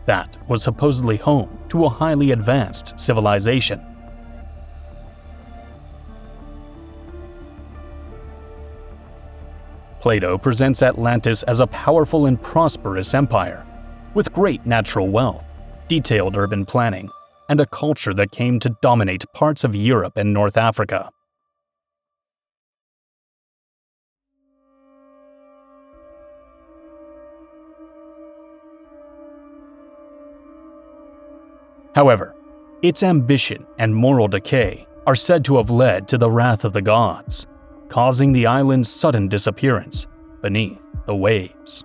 that was supposedly home to a highly advanced civilization. Plato presents Atlantis as a powerful and prosperous empire, with great natural wealth, detailed urban planning, and a culture that came to dominate parts of Europe and North Africa. However, its ambition and moral decay are said to have led to the wrath of the gods, causing the island's sudden disappearance beneath the waves.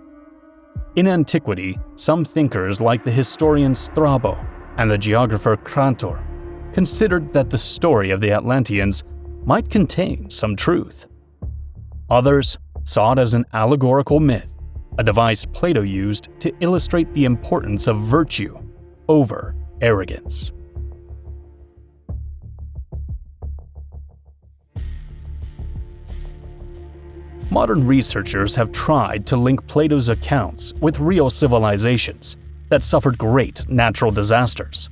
In antiquity, some thinkers like the historian Strabo and the geographer Crantor considered that the story of the Atlanteans might contain some truth. Others saw it as an allegorical myth, a device Plato used to illustrate the importance of virtue over arrogance. Modern researchers have tried to link Plato's accounts with real civilizations that suffered great natural disasters.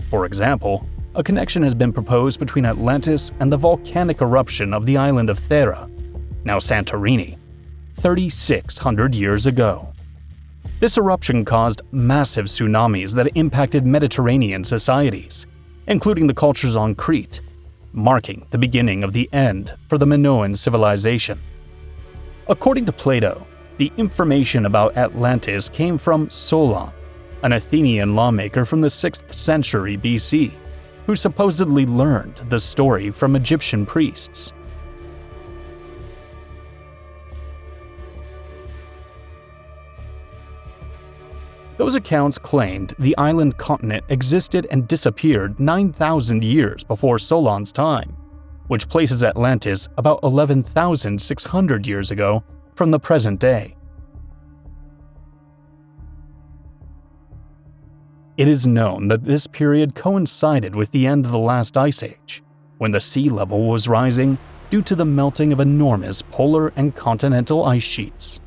For example, a connection has been proposed between Atlantis and the volcanic eruption of the island of Thera, now Santorini, 3,600 years ago. This eruption caused massive tsunamis that impacted Mediterranean societies, including the cultures on Crete, marking the beginning of the end for the Minoan civilization. According to Plato, the information about Atlantis came from Solon, an Athenian lawmaker from the 6th century BC, who supposedly learned the story from Egyptian priests. Those accounts claimed the island continent existed and disappeared 9,000 years before Solon's time, which places Atlantis about 11,600 years ago from the present day. It is known that this period coincided with the end of the last ice age, when the sea level was rising due to the melting of enormous polar and continental ice sheets.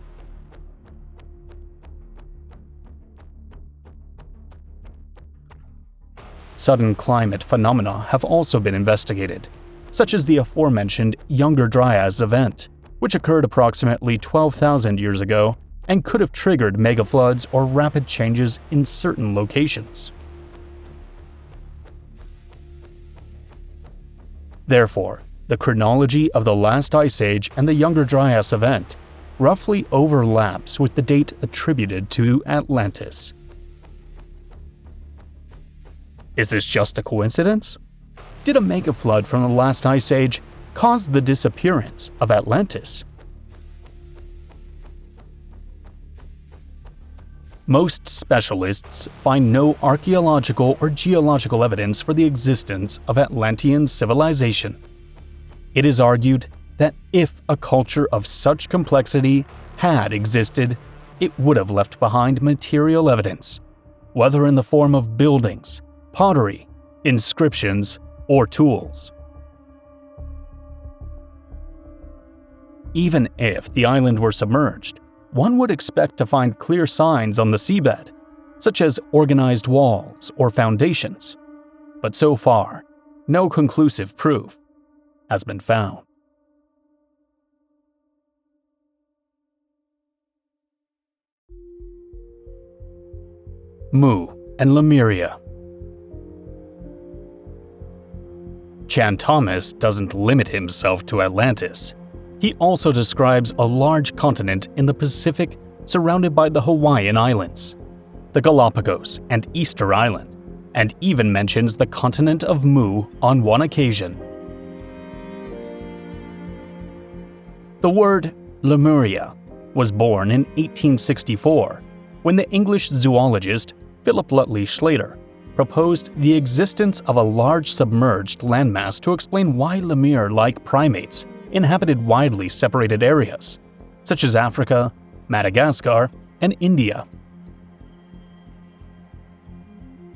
Sudden climate phenomena have also been investigated, such as the aforementioned Younger Dryas event, which occurred approximately 12,000 years ago and could have triggered megafloods or rapid changes in certain locations. Therefore, the chronology of the last ice age and the Younger Dryas event roughly overlaps with the date attributed to Atlantis. Is this just a coincidence? Did a megaflood from the last ice age cause the disappearance of Atlantis? Most specialists find no archaeological or geological evidence for the existence of Atlantean civilization. It is argued that if a culture of such complexity had existed, it would have left behind material evidence, whether in the form of buildings, pottery, inscriptions, or tools. Even if the island were submerged, one would expect to find clear signs on the seabed, such as organized walls or foundations. But so far, no conclusive proof has been found. Mu and Lemuria. Chan Thomas doesn't limit himself to Atlantis. He also describes a large continent in the Pacific surrounded by the Hawaiian Islands, the Galapagos and Easter Island, and even mentions the continent of Mu on one occasion. The word Lemuria was born in 1864 when the English zoologist Philip Lutley Sclater proposed the existence of a large submerged landmass to explain why lemur-like primates inhabited widely separated areas, such as Africa, Madagascar, and India.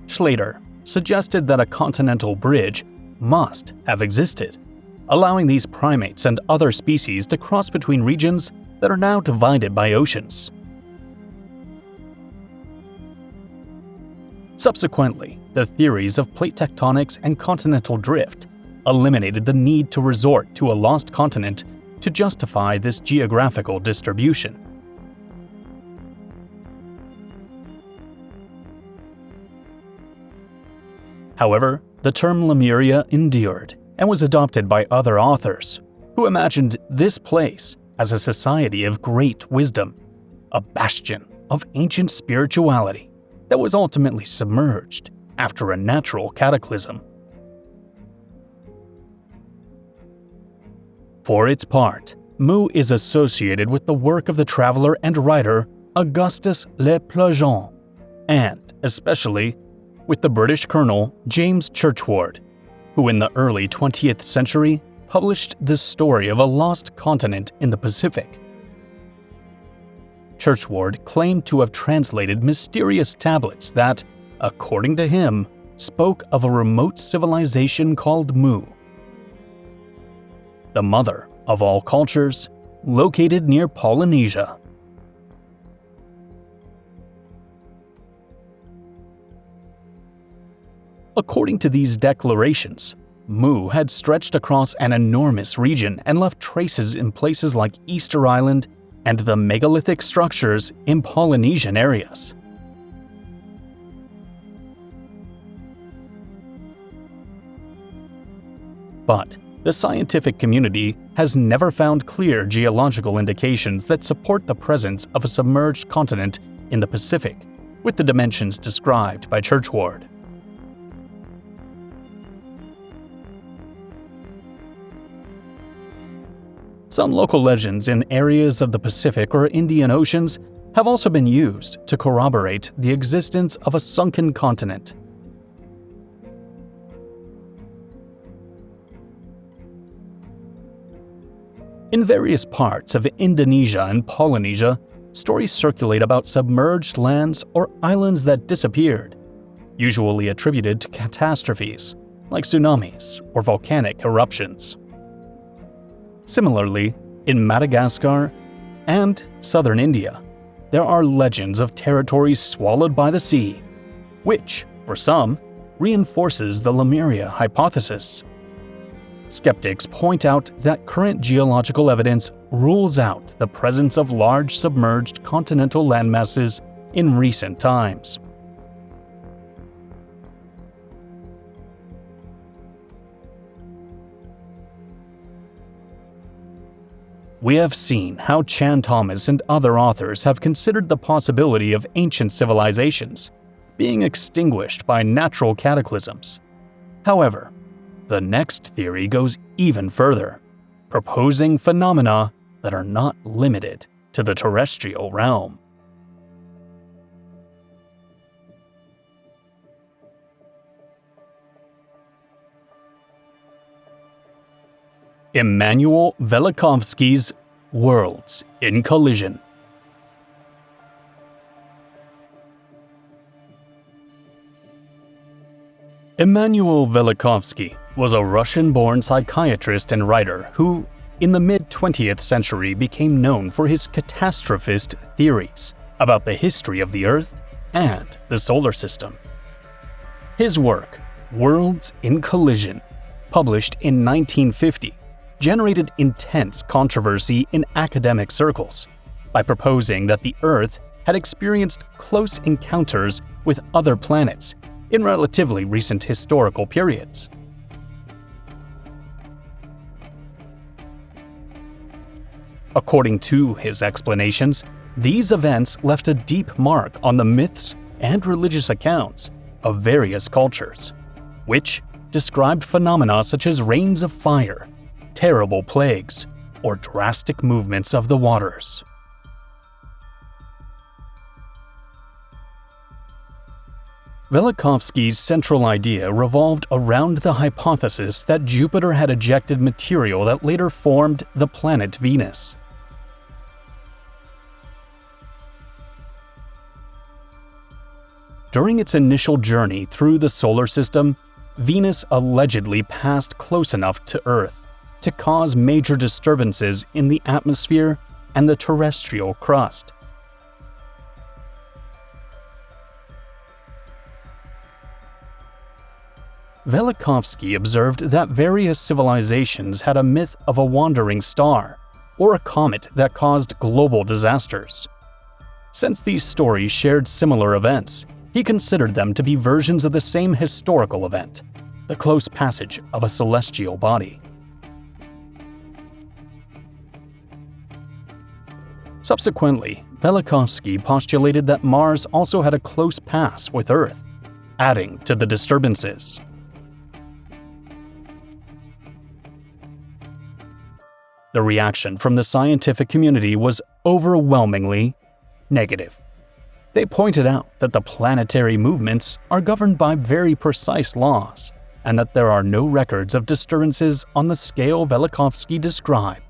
Sclater suggested that a continental bridge must have existed, allowing these primates and other species to cross between regions that are now divided by oceans. Subsequently, the theories of plate tectonics and continental drift eliminated the need to resort to a lost continent to justify this geographical distribution. However, the term Lemuria endured and was adopted by other authors, who imagined this place as a society of great wisdom, a bastion of ancient spirituality that was ultimately submerged after a natural cataclysm. For its part, Mu is associated with the work of the traveler and writer Augustus Le Plongeon, and, especially, with the British colonel James Churchward, who in the early 20th century published the story of a lost continent in the Pacific. Churchward claimed to have translated mysterious tablets that, according to him, spoke of a remote civilization called Mu, the mother of all cultures, located near Polynesia. According to these declarations, Mu had stretched across an enormous region and left traces in places like Easter Island and the megalithic structures in Polynesian areas. But the scientific community has never found clear geological indications that support the presence of a submerged continent in the Pacific, with the dimensions described by Churchward. Some local legends in areas of the Pacific or Indian Oceans have also been used to corroborate the existence of a sunken continent. In various parts of Indonesia and Polynesia, stories circulate about submerged lands or islands that disappeared. usually attributed to catastrophes like tsunamis or volcanic eruptions. Similarly, in Madagascar and southern India, there are legends of territories swallowed by the sea, which, for some, reinforces the Lemuria hypothesis. Skeptics point out that current geological evidence rules out the presence of large submerged continental landmasses in recent times. We have seen how Chan Thomas and other authors have considered the possibility of ancient civilizations being extinguished by natural cataclysms. However, the next theory goes even further, proposing phenomena that are not limited to the terrestrial realm. Immanuel Velikovsky's Worlds in Collision. Immanuel Velikovsky was a Russian-born psychiatrist and writer who, in the mid-20th century, became known for his catastrophist theories about the history of the Earth and the solar system. His work, Worlds in Collision, published in 1950, generated intense controversy in academic circles by proposing that the Earth had experienced close encounters with other planets in relatively recent historical periods. According to his explanations, these events left a deep mark on the myths and religious accounts of various cultures, which described phenomena such as rains of fire, terrible plagues, or drastic movements of the waters. Velikovsky's central idea revolved around the hypothesis that Jupiter had ejected material that later formed the planet Venus. During its initial journey through the solar system, Venus allegedly passed close enough to Earth to cause major disturbances in the atmosphere and the terrestrial crust. Velikovsky observed that various civilizations had a myth of a wandering star or a comet that caused global disasters. Since these stories shared similar events, he considered them to be versions of the same historical event, the close passage of a celestial body. Subsequently, Velikovsky postulated that Mars also had a close pass with Earth, adding to the disturbances. The reaction from the scientific community was overwhelmingly negative. They pointed out that the planetary movements are governed by very precise laws, and that there are no records of disturbances on the scale Velikovsky described.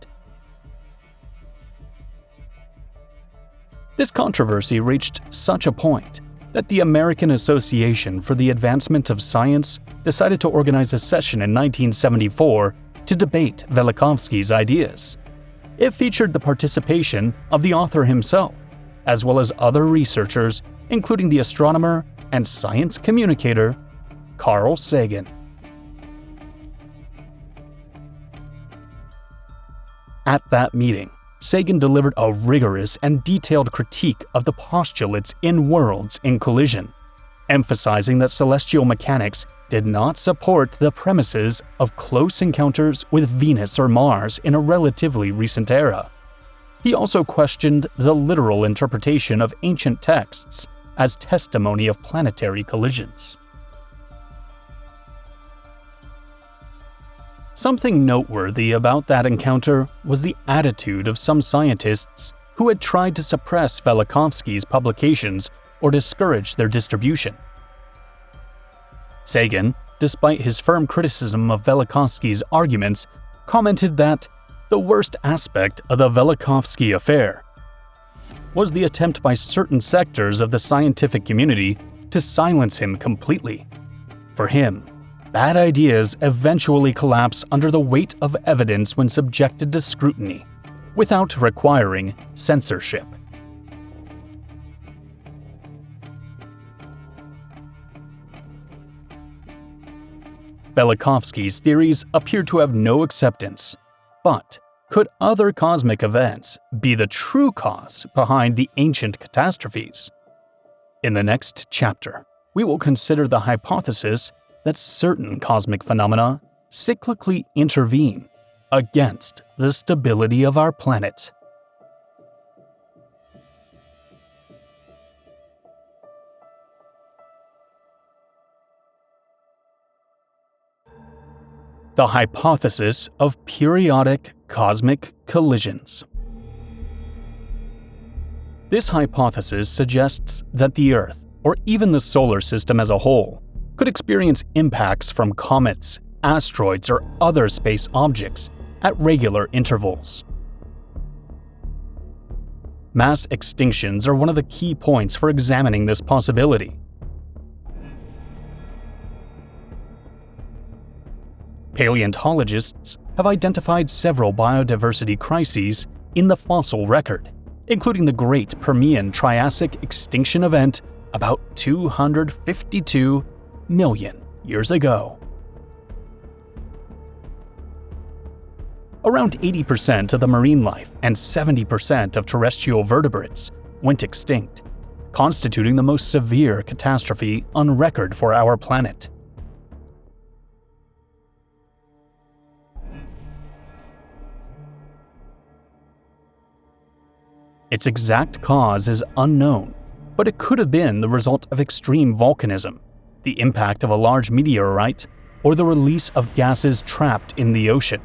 This controversy reached such a point that the American Association for the Advancement of Science decided to organize a session in 1974 to debate Velikovsky's ideas. It featured the participation of the author himself, as well as other researchers, including the astronomer and science communicator Carl Sagan. At that meeting, Sagan delivered a rigorous and detailed critique of the postulates in Worlds in Collision, emphasizing that celestial mechanics did not support the premises of close encounters with Venus or Mars in a relatively recent era. He also questioned the literal interpretation of ancient texts as testimony of planetary collisions. Something noteworthy about that encounter was the attitude of some scientists who had tried to suppress Velikovsky's publications or discourage their distribution. Sagan, despite his firm criticism of Velikovsky's arguments, commented that the worst aspect of the Velikovsky affair was the attempt by certain sectors of the scientific community to silence him completely. For him, bad ideas eventually collapse under the weight of evidence when subjected to scrutiny, without requiring censorship. Velikovsky's theories appear to have no acceptance, but could other cosmic events be the true cause behind the ancient catastrophes? In the next chapter, we will consider the hypothesis that certain cosmic phenomena cyclically intervene against the stability of our planet. The hypothesis of periodic cosmic collisions. This hypothesis suggests that the Earth, or even the solar system as a whole, could experience impacts from comets, asteroids, or other space objects at regular intervals. Mass extinctions are one of the key points for examining this possibility. Paleontologists have identified several biodiversity crises in the fossil record, including the Great Permian-Triassic extinction event about 252 million years ago. Around 80% of the marine life and 70% of terrestrial vertebrates went extinct, constituting the most severe catastrophe on record for our planet. Its exact cause is unknown, but it could have been the result of extreme volcanism, the impact of a large meteorite, or the release of gases trapped in the ocean.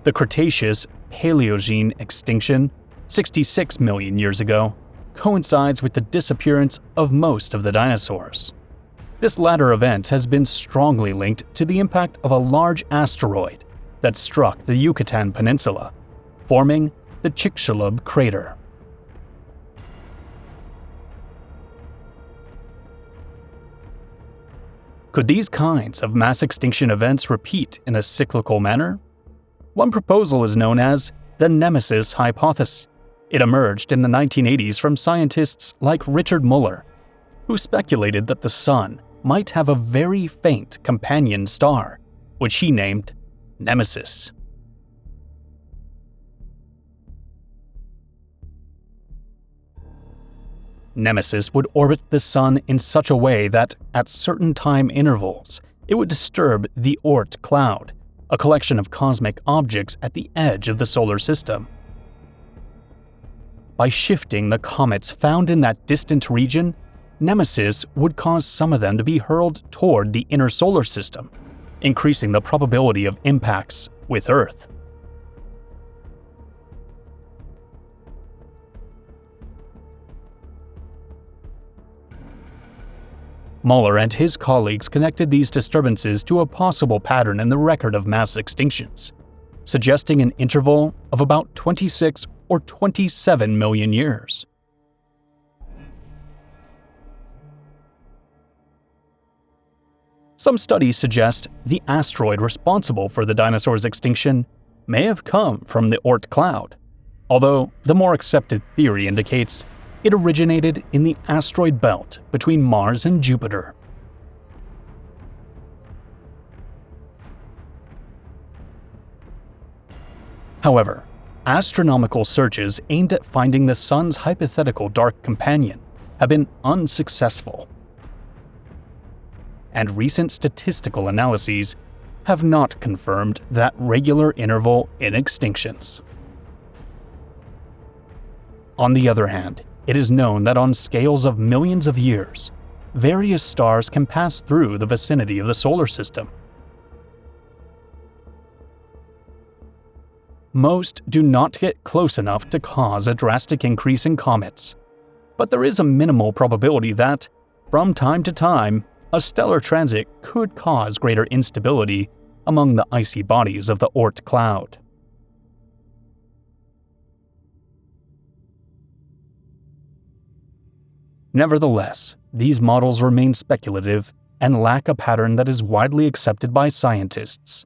The Cretaceous-Paleogene extinction, 66 million years ago, coincides with the disappearance of most of the dinosaurs. This latter event has been strongly linked to the impact of a large asteroid that struck the Yucatan Peninsula, forming the Chicxulub crater. Could these kinds of mass extinction events repeat in a cyclical manner? One proposal is known as the Nemesis hypothesis. It emerged in the 1980s from scientists like Richard Muller, who speculated that the Sun might have a very faint companion star, which he named Nemesis. Nemesis would orbit the Sun in such a way that, at certain time intervals, it would disturb the Oort cloud, a collection of cosmic objects at the edge of the solar system. By shifting the comets found in that distant region, Nemesis would cause some of them to be hurled toward the inner solar system, increasing the probability of impacts with Earth. Muller and his colleagues connected these disturbances to a possible pattern in the record of mass extinctions, suggesting an interval of about 26 or 27 million years. Some studies suggest the asteroid responsible for the dinosaurs' extinction may have come from the Oort cloud, although the more accepted theory indicates it originated in the asteroid belt between Mars and Jupiter. However, astronomical searches aimed at finding the Sun's hypothetical dark companion have been unsuccessful, and recent statistical analyses have not confirmed that regular interval in extinctions. On the other hand, it is known that on scales of millions of years, various stars can pass through the vicinity of the solar system. Most do not get close enough to cause a drastic increase in comets, but there is a minimal probability that, from time to time, a stellar transit could cause greater instability among the icy bodies of the Oort cloud. Nevertheless, these models remain speculative and lack a pattern that is widely accepted by scientists.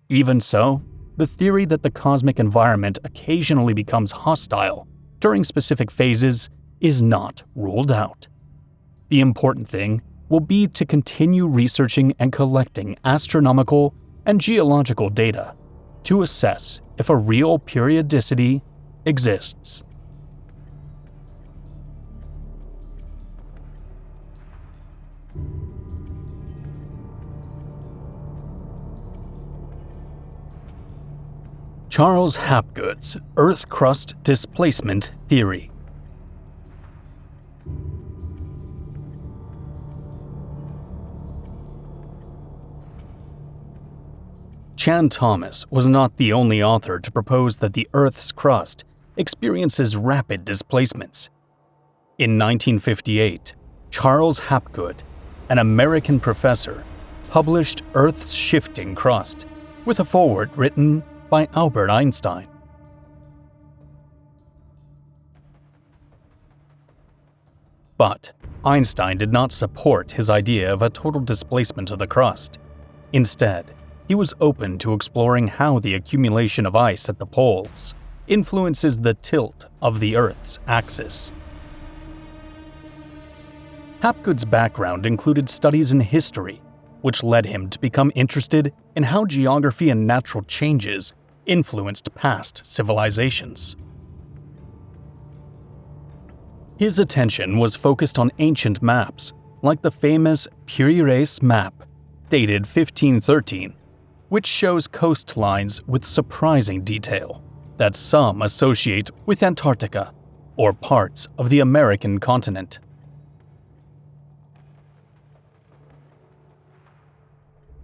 Even so, the theory that the cosmic environment occasionally becomes hostile during specific phases is not ruled out. The important thing will be to continue researching and collecting astronomical and geological data to assess if a real periodicity exists. Charles Hapgood's Earth Crust Displacement Theory. Chan Thomas was not the only author to propose that the Earth's crust experiences rapid displacements. In 1958, Charles Hapgood, an American professor, published Earth's Shifting Crust, with a foreword written by Albert Einstein. But Einstein did not support his idea of a total displacement of the crust. Instead, he was open to exploring how the accumulation of ice at the poles influences the tilt of the Earth's axis. Hapgood's background included studies in history, which led him to become interested in how geography and natural changes influenced past civilizations. His attention was focused on ancient maps, like the famous Puri-Reis map, dated 1513, which shows coastlines with surprising detail that some associate with Antarctica or parts of the American continent.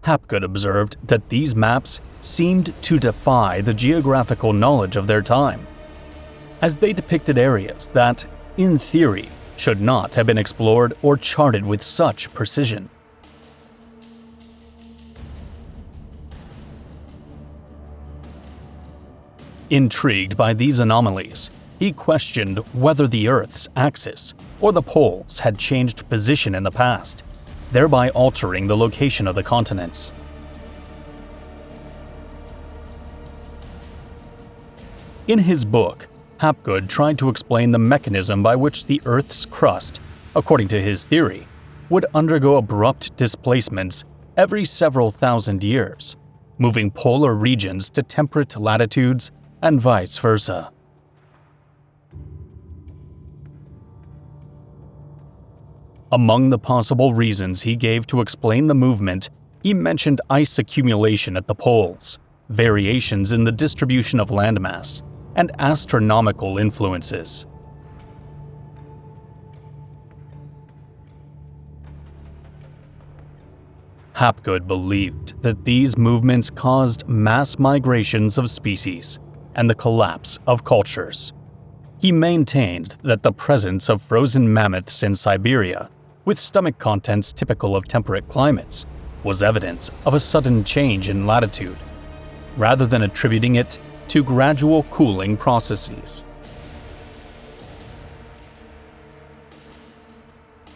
Hapgood observed that these maps seemed to defy the geographical knowledge of their time, as they depicted areas that, in theory, should not have been explored or charted with such precision. Intrigued by these anomalies, he questioned whether the Earth's axis or the poles had changed position in the past, thereby altering the location of the continents. In his book, Hapgood tried to explain the mechanism by which the Earth's crust, according to his theory, would undergo abrupt displacements every several thousand years, moving polar regions to temperate latitudes and vice versa. Among the possible reasons he gave to explain the movement, he mentioned ice accumulation at the poles, variations in the distribution of landmass, and astronomical influences. Hapgood believed that these movements caused mass migrations of species and the collapse of cultures. He maintained that the presence of frozen mammoths in Siberia, with stomach contents typical of temperate climates, was evidence of a sudden change in latitude, rather than attributing it to gradual cooling processes.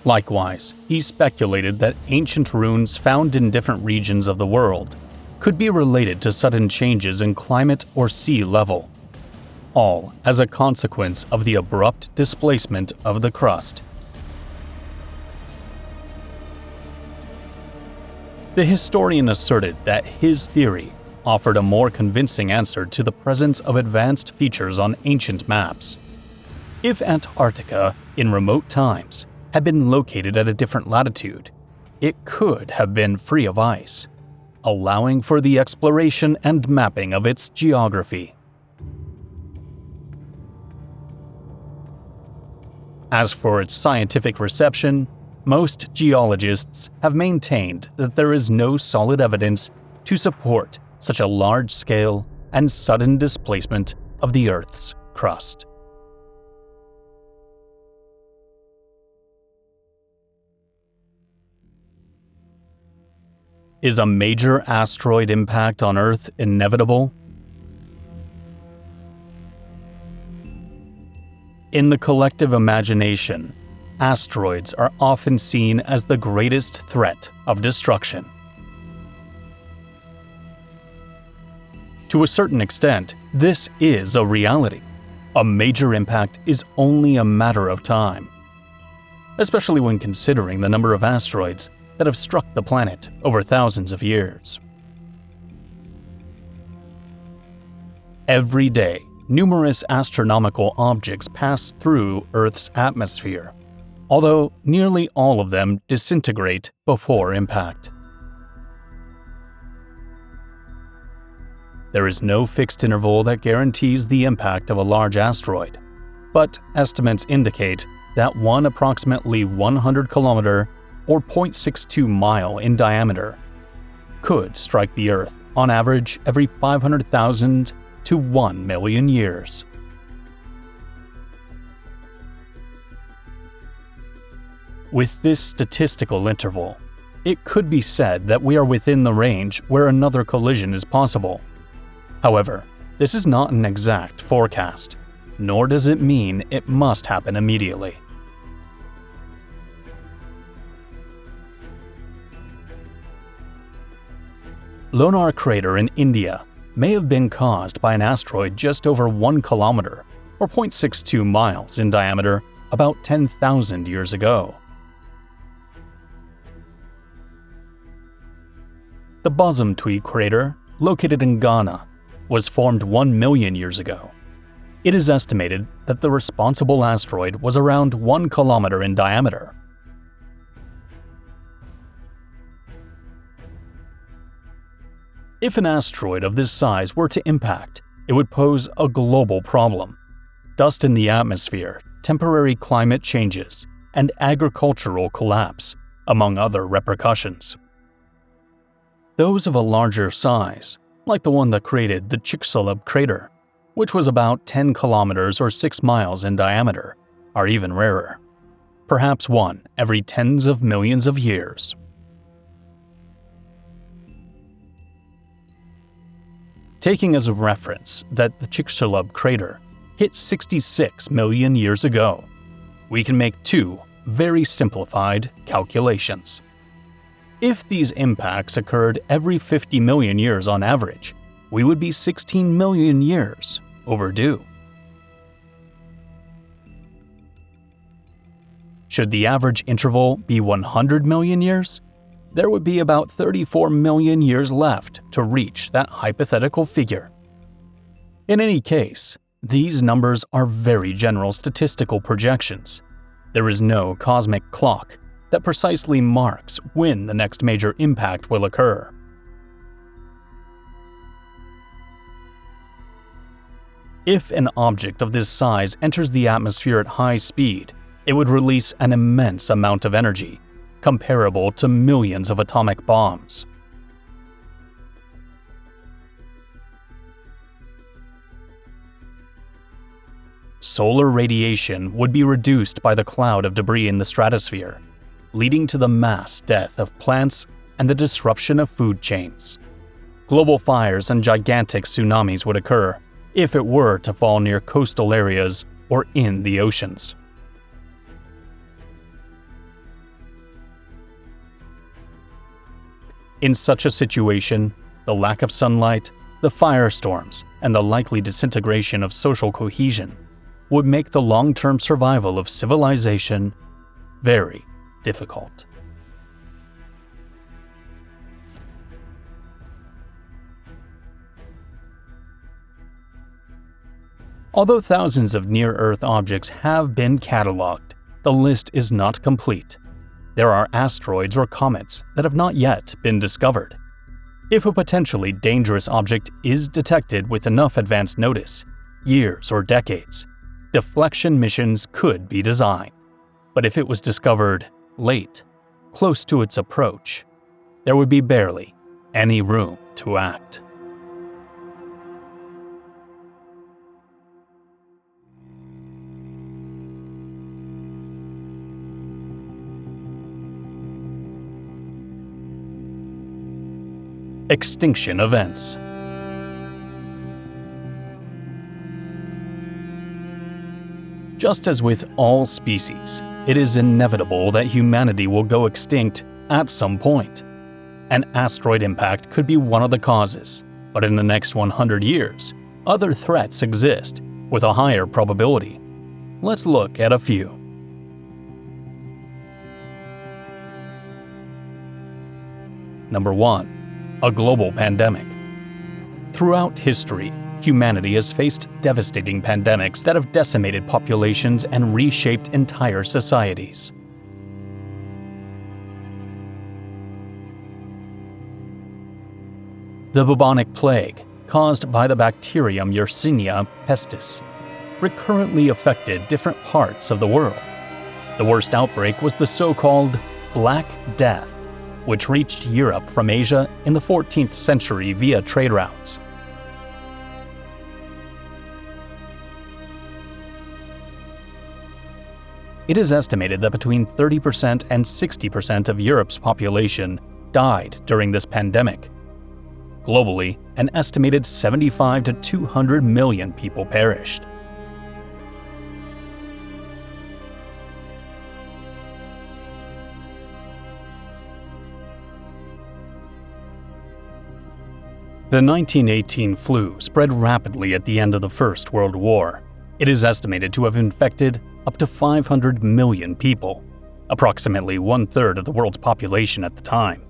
Likewise, he speculated that ancient ruins found in different regions of the world could be related to sudden changes in climate or sea level, all as a consequence of the abrupt displacement of the crust. The historian asserted that his theory offered a more convincing answer to the presence of advanced features on ancient maps. If Antarctica, in remote times, had been located at a different latitude, it could have been free of ice, allowing for the exploration and mapping of its geography. As for its scientific reception, most geologists have maintained that there is no solid evidence to support such a large-scale and sudden displacement of the Earth's crust. Is a major asteroid impact on Earth inevitable? In the collective imagination, asteroids are often seen as the greatest threat of destruction. To a certain extent, this is a reality. A major impact is only a matter of time, especially when considering the number of asteroids that have struck the planet over thousands of years. Every day, numerous astronomical objects pass through Earth's atmosphere, although nearly all of them disintegrate before impact. There is no fixed interval that guarantees the impact of a large asteroid, but estimates indicate that one approximately 100 kilometer or 0.62 mile in diameter could strike the Earth on average every 500,000 to 1 million years. With this statistical interval, it could be said that we are within the range where another collision is possible. However, this is not an exact forecast, nor does it mean it must happen immediately. Lonar Crater in India may have been caused by an asteroid just over 1 kilometer or 0.62 miles in diameter about 10,000 years ago. The Bosumtwi crater, located in Ghana, was formed 1 million years ago. It is estimated that the responsible asteroid was around 1 kilometer in diameter. If an asteroid of this size were to impact, it would pose a global problem. Dust in the atmosphere, temporary climate changes, and agricultural collapse, among other repercussions. Those of a larger size, like the one that created the Chicxulub crater, which was about 10 kilometers or 6 miles in diameter, are even rarer. Perhaps one every tens of millions of years. Taking as a reference that the Chicxulub crater hit 66 million years ago, we can make two very simplified calculations. If these impacts occurred every 50 million years on average, we would be 16 million years overdue. Should the average interval be 100 million years, there would be about 34 million years left to reach that hypothetical figure. In any case, these numbers are very general statistical projections. There is no cosmic clock that precisely marks when the next major impact will occur. If an object of this size enters the atmosphere at high speed, it would release an immense amount of energy, comparable to millions of atomic bombs. Solar radiation would be reduced by the cloud of debris in the stratosphere, leading to the mass death of plants and the disruption of food chains. Global fires and gigantic tsunamis would occur if it were to fall near coastal areas or in the oceans. In such a situation, the lack of sunlight, the firestorms, and the likely disintegration of social cohesion would make the long-term survival of civilization very difficult. Although thousands of near-Earth objects have been cataloged, the list is not complete. There are asteroids or comets that have not yet been discovered. If a potentially dangerous object is detected with enough advance notice, years or decades, deflection missions could be designed. But if it was discovered late, close to its approach, there would be barely any room to act. Extinction events. Just as with all species, it is inevitable that humanity will go extinct at some point. An asteroid impact could be one of the causes, but in the next 100 years, other threats exist with a higher probability. Let's look at a few. Number 1. A global pandemic. Throughout history, humanity has faced devastating pandemics that have decimated populations and reshaped entire societies. The bubonic plague, caused by the bacterium Yersinia pestis, recurrently affected different parts of the world. The worst outbreak was the so-called Black Death, which reached Europe from Asia in the 14th century via trade routes. It is estimated that between 30% and 60% of Europe's population died during this pandemic. Globally, an estimated 75 to 200 million people perished. The 1918 flu spread rapidly at the end of the First World War. It is estimated to have infected up to 500 million people, approximately one-third of the world's population at the time.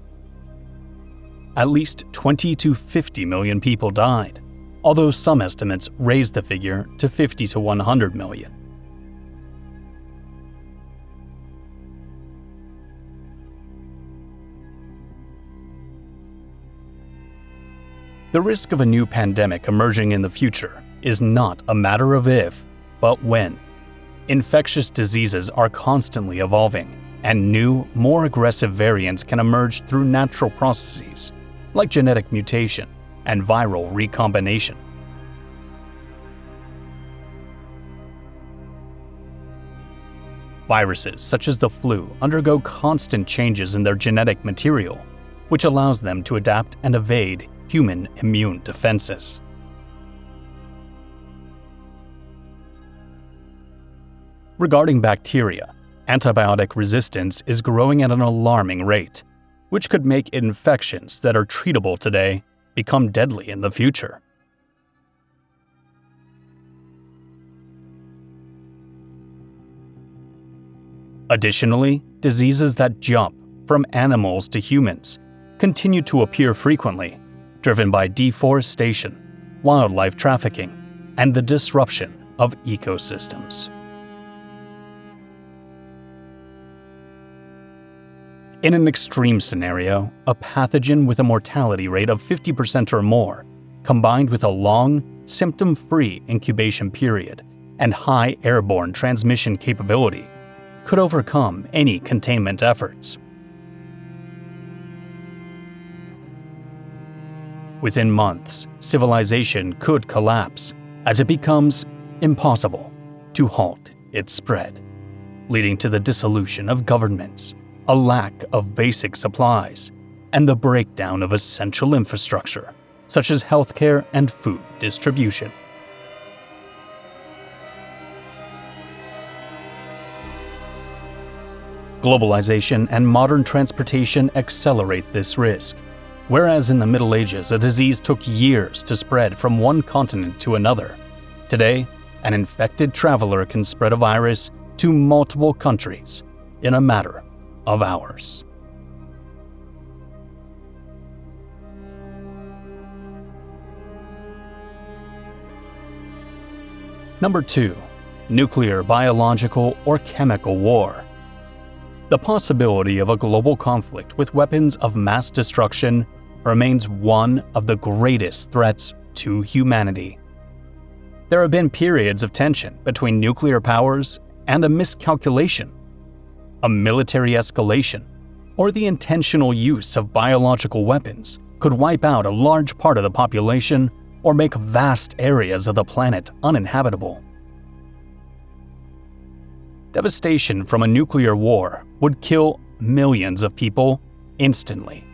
At least 20 to 50 million people died, although some estimates raised the figure to 50 to 100 million. The risk of a new pandemic emerging in the future is not a matter of if, but when. Infectious diseases are constantly evolving, and new, more aggressive variants can emerge through natural processes, like genetic mutation and viral recombination. Viruses such as the flu undergo constant changes in their genetic material, which allows them to adapt and evade human immune defenses. Regarding bacteria, antibiotic resistance is growing at an alarming rate, which could make infections that are treatable today become deadly in the future. Additionally, diseases that jump from animals to humans continue to appear frequently, driven by deforestation, wildlife trafficking, and the disruption of ecosystems. In an extreme scenario, a pathogen with a mortality rate of 50% or more, combined with a long, symptom-free incubation period and high airborne transmission capability, could overcome any containment efforts. Within months, civilization could collapse as it becomes impossible to halt its spread, leading to the dissolution of governments, a lack of basic supplies, and the breakdown of essential infrastructure, such as healthcare and food distribution. Globalization and modern transportation accelerate this risk. Whereas in the Middle Ages a disease took years to spread from one continent to another, today an infected traveler can spread a virus to multiple countries in a matter of hours. Number 2. Nuclear, biological, or chemical war. The possibility of a global conflict with weapons of mass destruction remains one of the greatest threats to humanity. There have been periods of tension between nuclear powers and a miscalculation, a military escalation, or the intentional use of biological weapons could wipe out a large part of the population or make vast areas of the planet uninhabitable. Devastation from a nuclear war would kill millions of people instantly,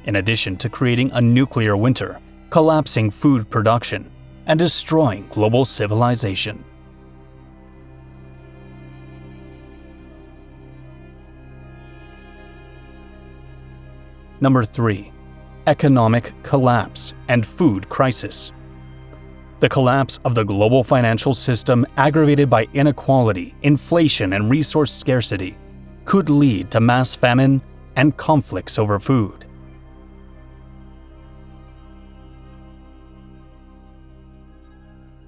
in addition to creating a nuclear winter, collapsing food production, and destroying global civilization. Number 3. Economic collapse and food crisis. The collapse of the global financial system, aggravated by inequality, inflation, and resource scarcity, could lead to mass famine and conflicts over food.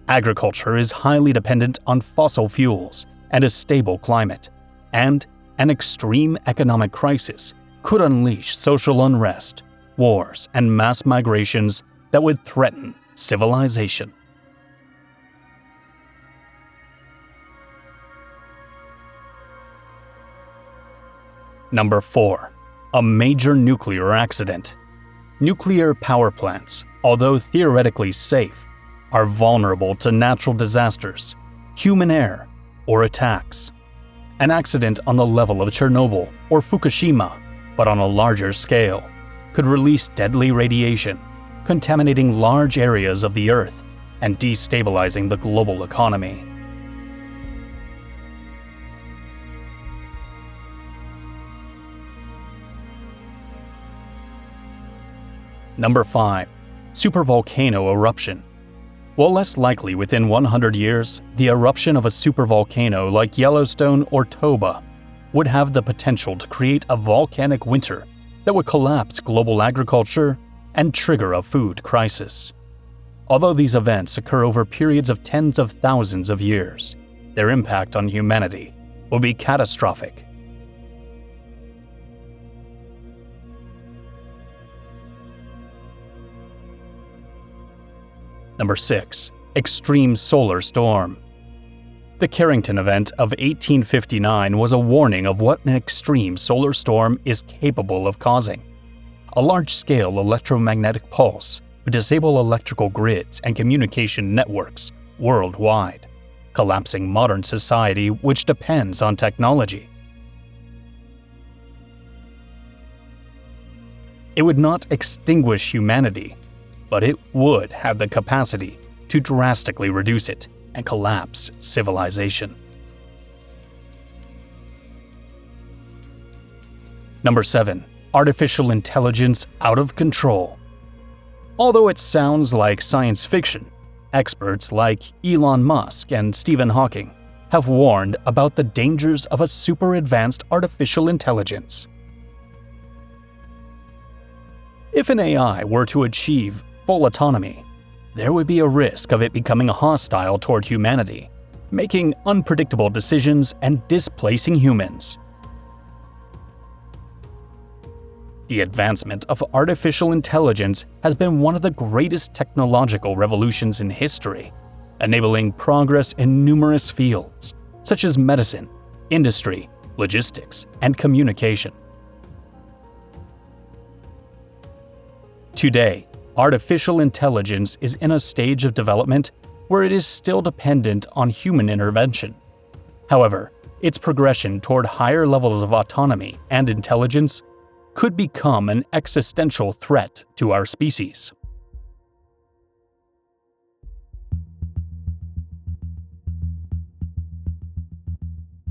Agriculture is highly dependent on fossil fuels and a stable climate, and an extreme economic crisis could unleash social unrest, wars, and mass migrations that would threaten civilization. Number 4. A major nuclear accident. Nuclear power plants, although theoretically safe, are vulnerable to natural disasters, human error, or attacks. An accident on the level of Chernobyl or Fukushima, but on a larger scale, could release deadly radiation, contaminating large areas of the Earth and destabilizing the global economy. Number 5. Supervolcano eruption. While less likely within 100 years, the eruption of a supervolcano like Yellowstone or Toba would have the potential to create a volcanic winter that would collapse global agriculture and trigger a food crisis. Although these events occur over periods of tens of thousands of years, their impact on humanity will be catastrophic. Number 6. Extreme solar storm. The Carrington event of 1859 was a warning of what an extreme solar storm is capable of causing. A large-scale electromagnetic pulse would disable electrical grids and communication networks worldwide, collapsing modern society which depends on technology. It would not extinguish humanity, but it would have the capacity to drastically reduce it and collapse civilization. Number 7. Artificial intelligence out of control. Although it sounds like science fiction, experts like Elon Musk and Stephen Hawking have warned about the dangers of a super-advanced artificial intelligence. If an AI were to achieve full autonomy, there would be a risk of it becoming hostile toward humanity, making unpredictable decisions and displacing humans. The advancement of artificial intelligence has been one of the greatest technological revolutions in history, enabling progress in numerous fields, such as medicine, industry, logistics, and communication. Today, artificial intelligence is in a stage of development where it is still dependent on human intervention. However, its progression toward higher levels of autonomy and intelligence could become an existential threat to our species.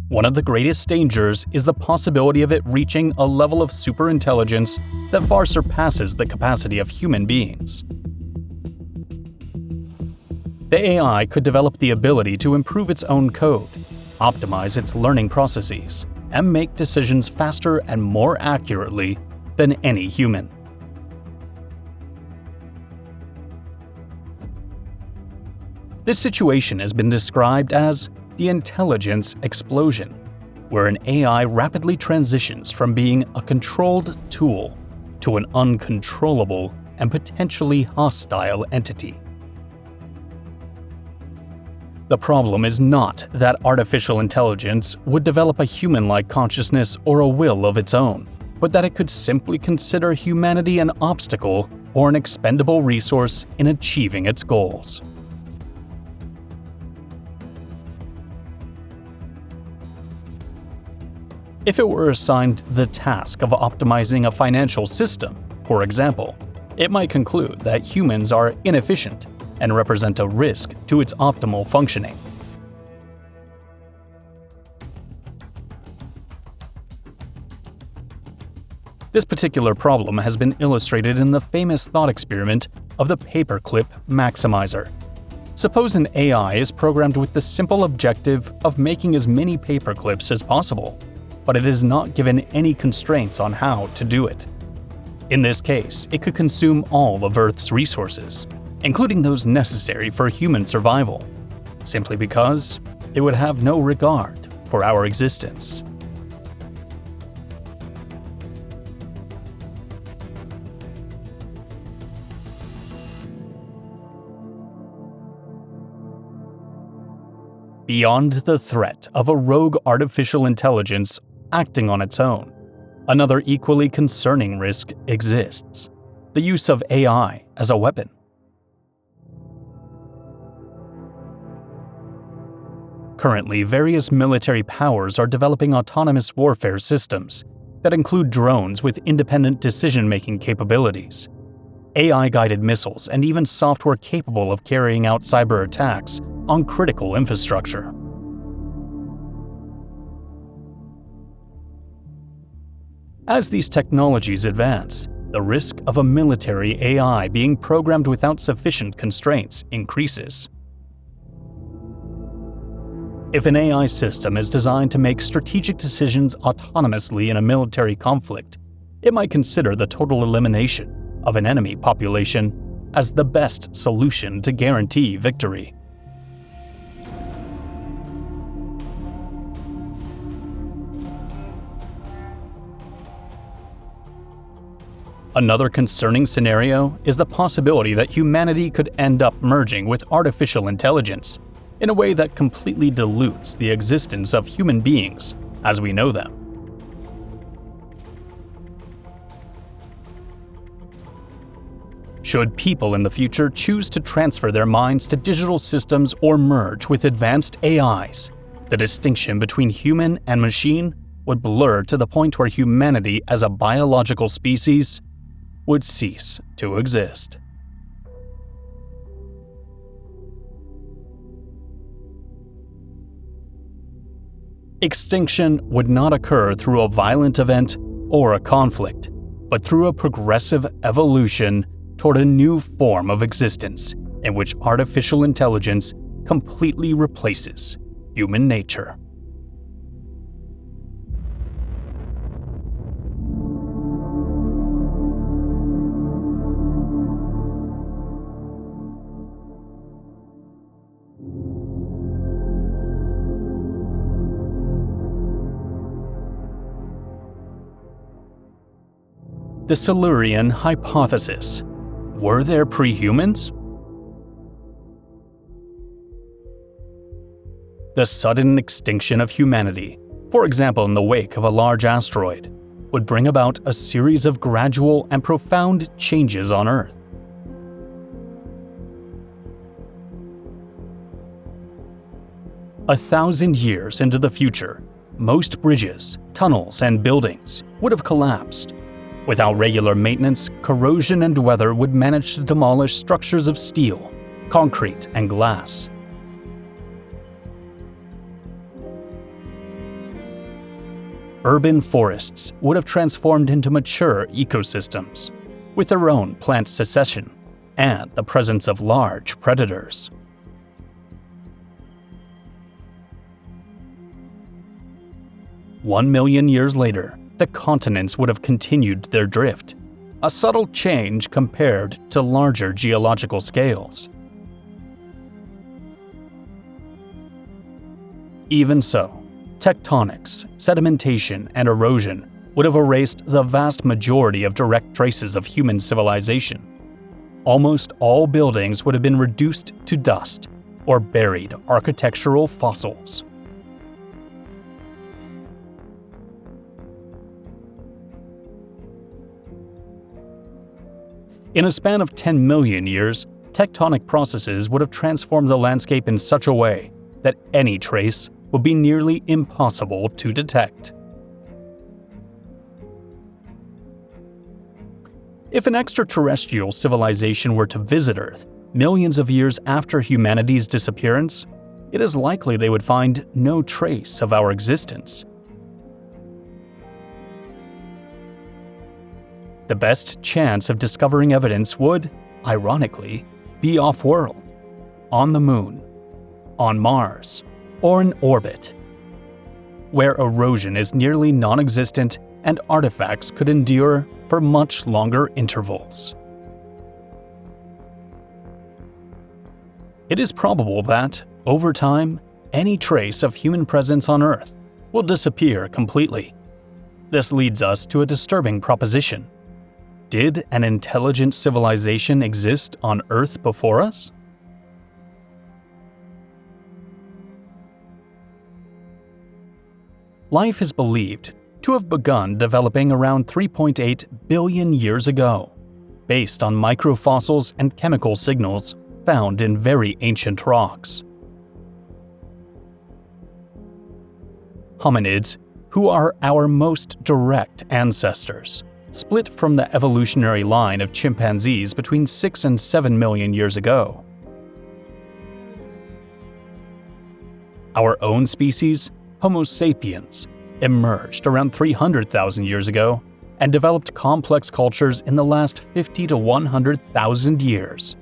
One of the greatest dangers is the possibility of it reaching a level of superintelligence that far surpasses the capacity of human beings. The AI could develop the ability to improve its own code, optimize its learning processes, and make decisions faster and more accurately than any human. This situation has been described as the intelligence explosion, where an AI rapidly transitions from being a controlled tool to an uncontrollable and potentially hostile entity. The problem is not that artificial intelligence would develop a human-like consciousness or a will of its own, but that it could simply consider humanity an obstacle or an expendable resource in achieving its goals. If it were assigned the task of optimizing a financial system For example, it might conclude that humans are inefficient and represent a risk to its optimal functioning. This particular problem has been illustrated in the famous thought experiment of the paperclip maximizer. Suppose an AI is programmed with the simple objective of making as many paperclips as possible, but it is not given any constraints on how to do it. In this case, it could consume all of Earth's resources, including those necessary for human survival, simply because it would have no regard for our existence. Beyond the threat of a rogue artificial intelligence acting on its own, another equally concerning risk exists: the use of AI as a weapon. Currently, various military powers are developing autonomous warfare systems that include drones with independent decision-making capabilities, AI-guided missiles, and even software capable of carrying out cyber attacks on critical infrastructure. As these technologies advance, the risk of a military AI being programmed without sufficient constraints increases. If an AI system is designed to make strategic decisions autonomously in a military conflict, it might consider the total elimination of an enemy population as the best solution to guarantee victory. Another concerning scenario is the possibility that humanity could end up merging with artificial intelligence in a way that completely dilutes the existence of human beings as we know them. Should people in the future choose to transfer their minds to digital systems or merge with advanced AIs, the distinction between human and machine would blur to the point where humanity as a biological species would cease to exist. Extinction would not occur through a violent event or a conflict, but through a progressive evolution toward a new form of existence in which artificial intelligence completely replaces human nature. The Silurian hypothesis. Were there prehumans? The sudden extinction of humanity, for example in the wake of a large asteroid, would bring about a series of gradual and profound changes on Earth. A 1,000 years into the future, most bridges, tunnels, and buildings would have collapsed. Without regular maintenance, corrosion and weather would manage to demolish structures of steel, concrete, and glass. Urban forests would have transformed into mature ecosystems, with their own plant succession and the presence of large predators. One million years later, the continents would have continued their drift, a subtle change compared to larger geological scales. Even so, tectonics, sedimentation, and erosion would have erased the vast majority of direct traces of human civilization. Almost all buildings would have been reduced to dust or buried architectural fossils. In a span of 10 million years, tectonic processes would have transformed the landscape in such a way that any trace would be nearly impossible to detect. If an extraterrestrial civilization were to visit Earth millions of years after humanity's disappearance, it is likely they would find no trace of our existence. The best chance of discovering evidence would, ironically, be off-world, on the Moon, on Mars, or in orbit, where erosion is nearly non-existent and artifacts could endure for much longer intervals. It is probable that, over time, any trace of human presence on Earth will disappear completely. This leads us to a disturbing proposition. Did an intelligent civilization exist on Earth before us? Life is believed to have begun developing around 3.8 billion years ago, based on microfossils and chemical signals found in very ancient rocks. Hominids, who are our most direct ancestors, split from the evolutionary line of chimpanzees between 6 and 7 million years ago. Our own species, Homo sapiens, emerged around 300,000 years ago and developed complex cultures in the last 50 to 100,000 years.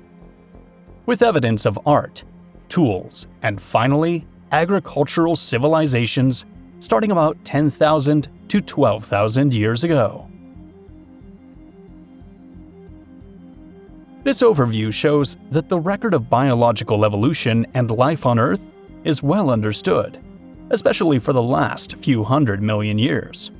With evidence of art, tools, and finally, agricultural civilizations starting about 10,000 to 12,000 years ago. This overview shows that the record of biological evolution and life on Earth is well understood, especially for the last few 100 million years.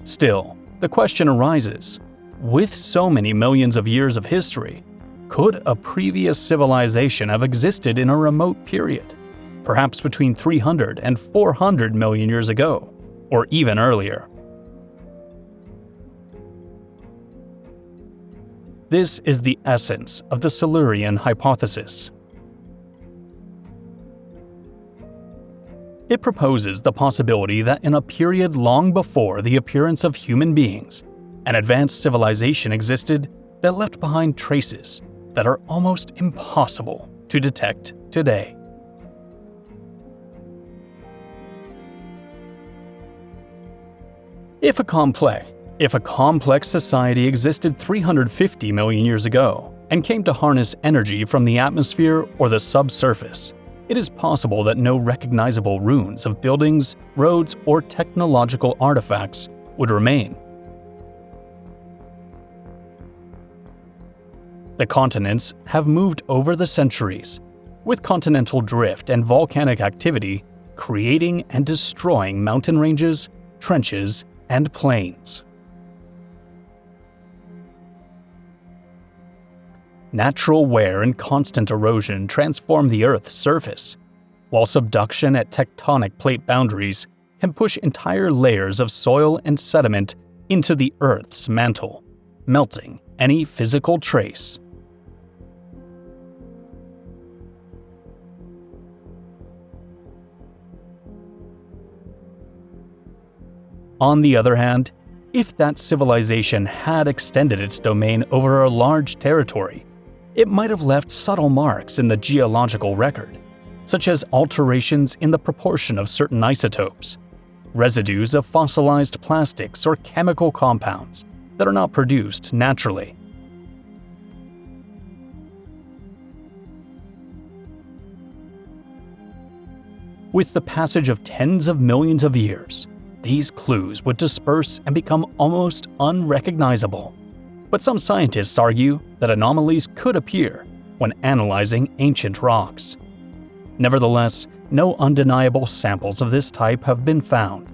Still, the question arises, with so many millions of years of history, could a previous civilization have existed in a remote period, perhaps between 300 and 400 million years ago, or even earlier? This is the essence of the Silurian hypothesis. It proposes the possibility that in a period long before the appearance of human beings, an advanced civilization existed that left behind traces that are almost impossible to detect today. If a complex society existed 350 million years ago and came to harness energy from the atmosphere or the subsurface, it is possible that no recognizable ruins of buildings, roads, or technological artifacts would remain. The continents have moved over the centuries, with continental drift and volcanic activity creating and destroying mountain ranges, trenches, and plains. Natural wear and constant erosion transform the Earth's surface, while subduction at tectonic plate boundaries can push entire layers of soil and sediment into the Earth's mantle, melting any physical trace. On the other hand, if that civilization had extended its domain over a large territory, it might have left subtle marks in the geological record, such as alterations in the proportion of certain isotopes, residues of fossilized plastics or chemical compounds that are not produced naturally. With the passage of tens of millions of years, these clues would disperse and become almost unrecognizable. But some scientists argue that anomalies could appear when analyzing ancient rocks. Nevertheless, no undeniable samples of this type have been found.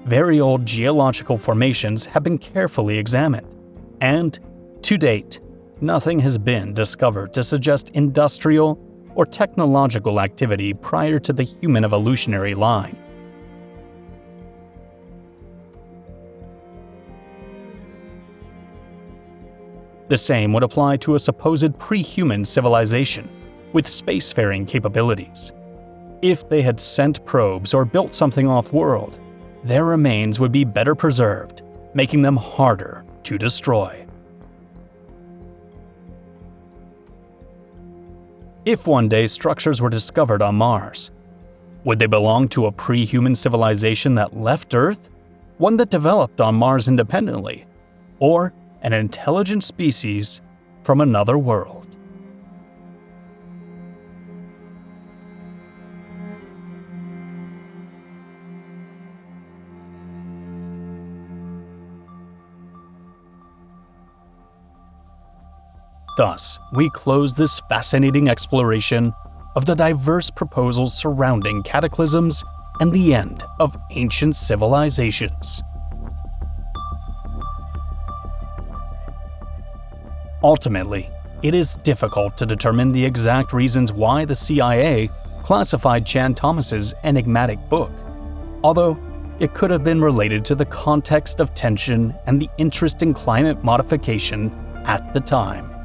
Very old geological formations have been carefully examined, and, to date, nothing has been discovered to suggest industrial or technological activity prior to the human evolutionary line. The same would apply to a supposed pre-human civilization with spacefaring capabilities. If they had sent probes or built something off-world, their remains would be better preserved, making them harder to destroy. If one day structures were discovered on Mars, would they belong to a pre-human civilization that left Earth, one that developed on Mars independently, or an intelligent species from another world? Thus, we close this fascinating exploration of the diverse proposals surrounding cataclysms and the end of ancient civilizations. Ultimately, it is difficult to determine the exact reasons why the CIA classified Chan Thomas's enigmatic book, although it could have been related to the context of tension and the interest in climate modification at the time.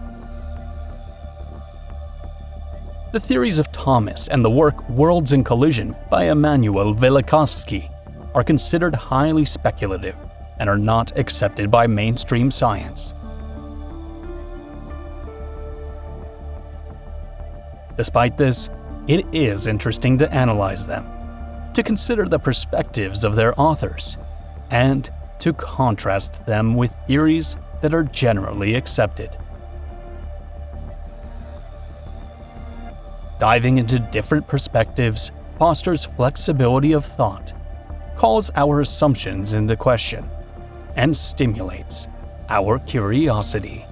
The theories of Thomas and the work Worlds in Collision by Immanuel Velikovsky are considered highly speculative and are not accepted by mainstream science. Despite this, it is interesting to analyze them, to consider the perspectives of their authors, and to contrast them with theories that are generally accepted. Diving into different perspectives fosters flexibility of thought, calls our assumptions into question, and stimulates our curiosity.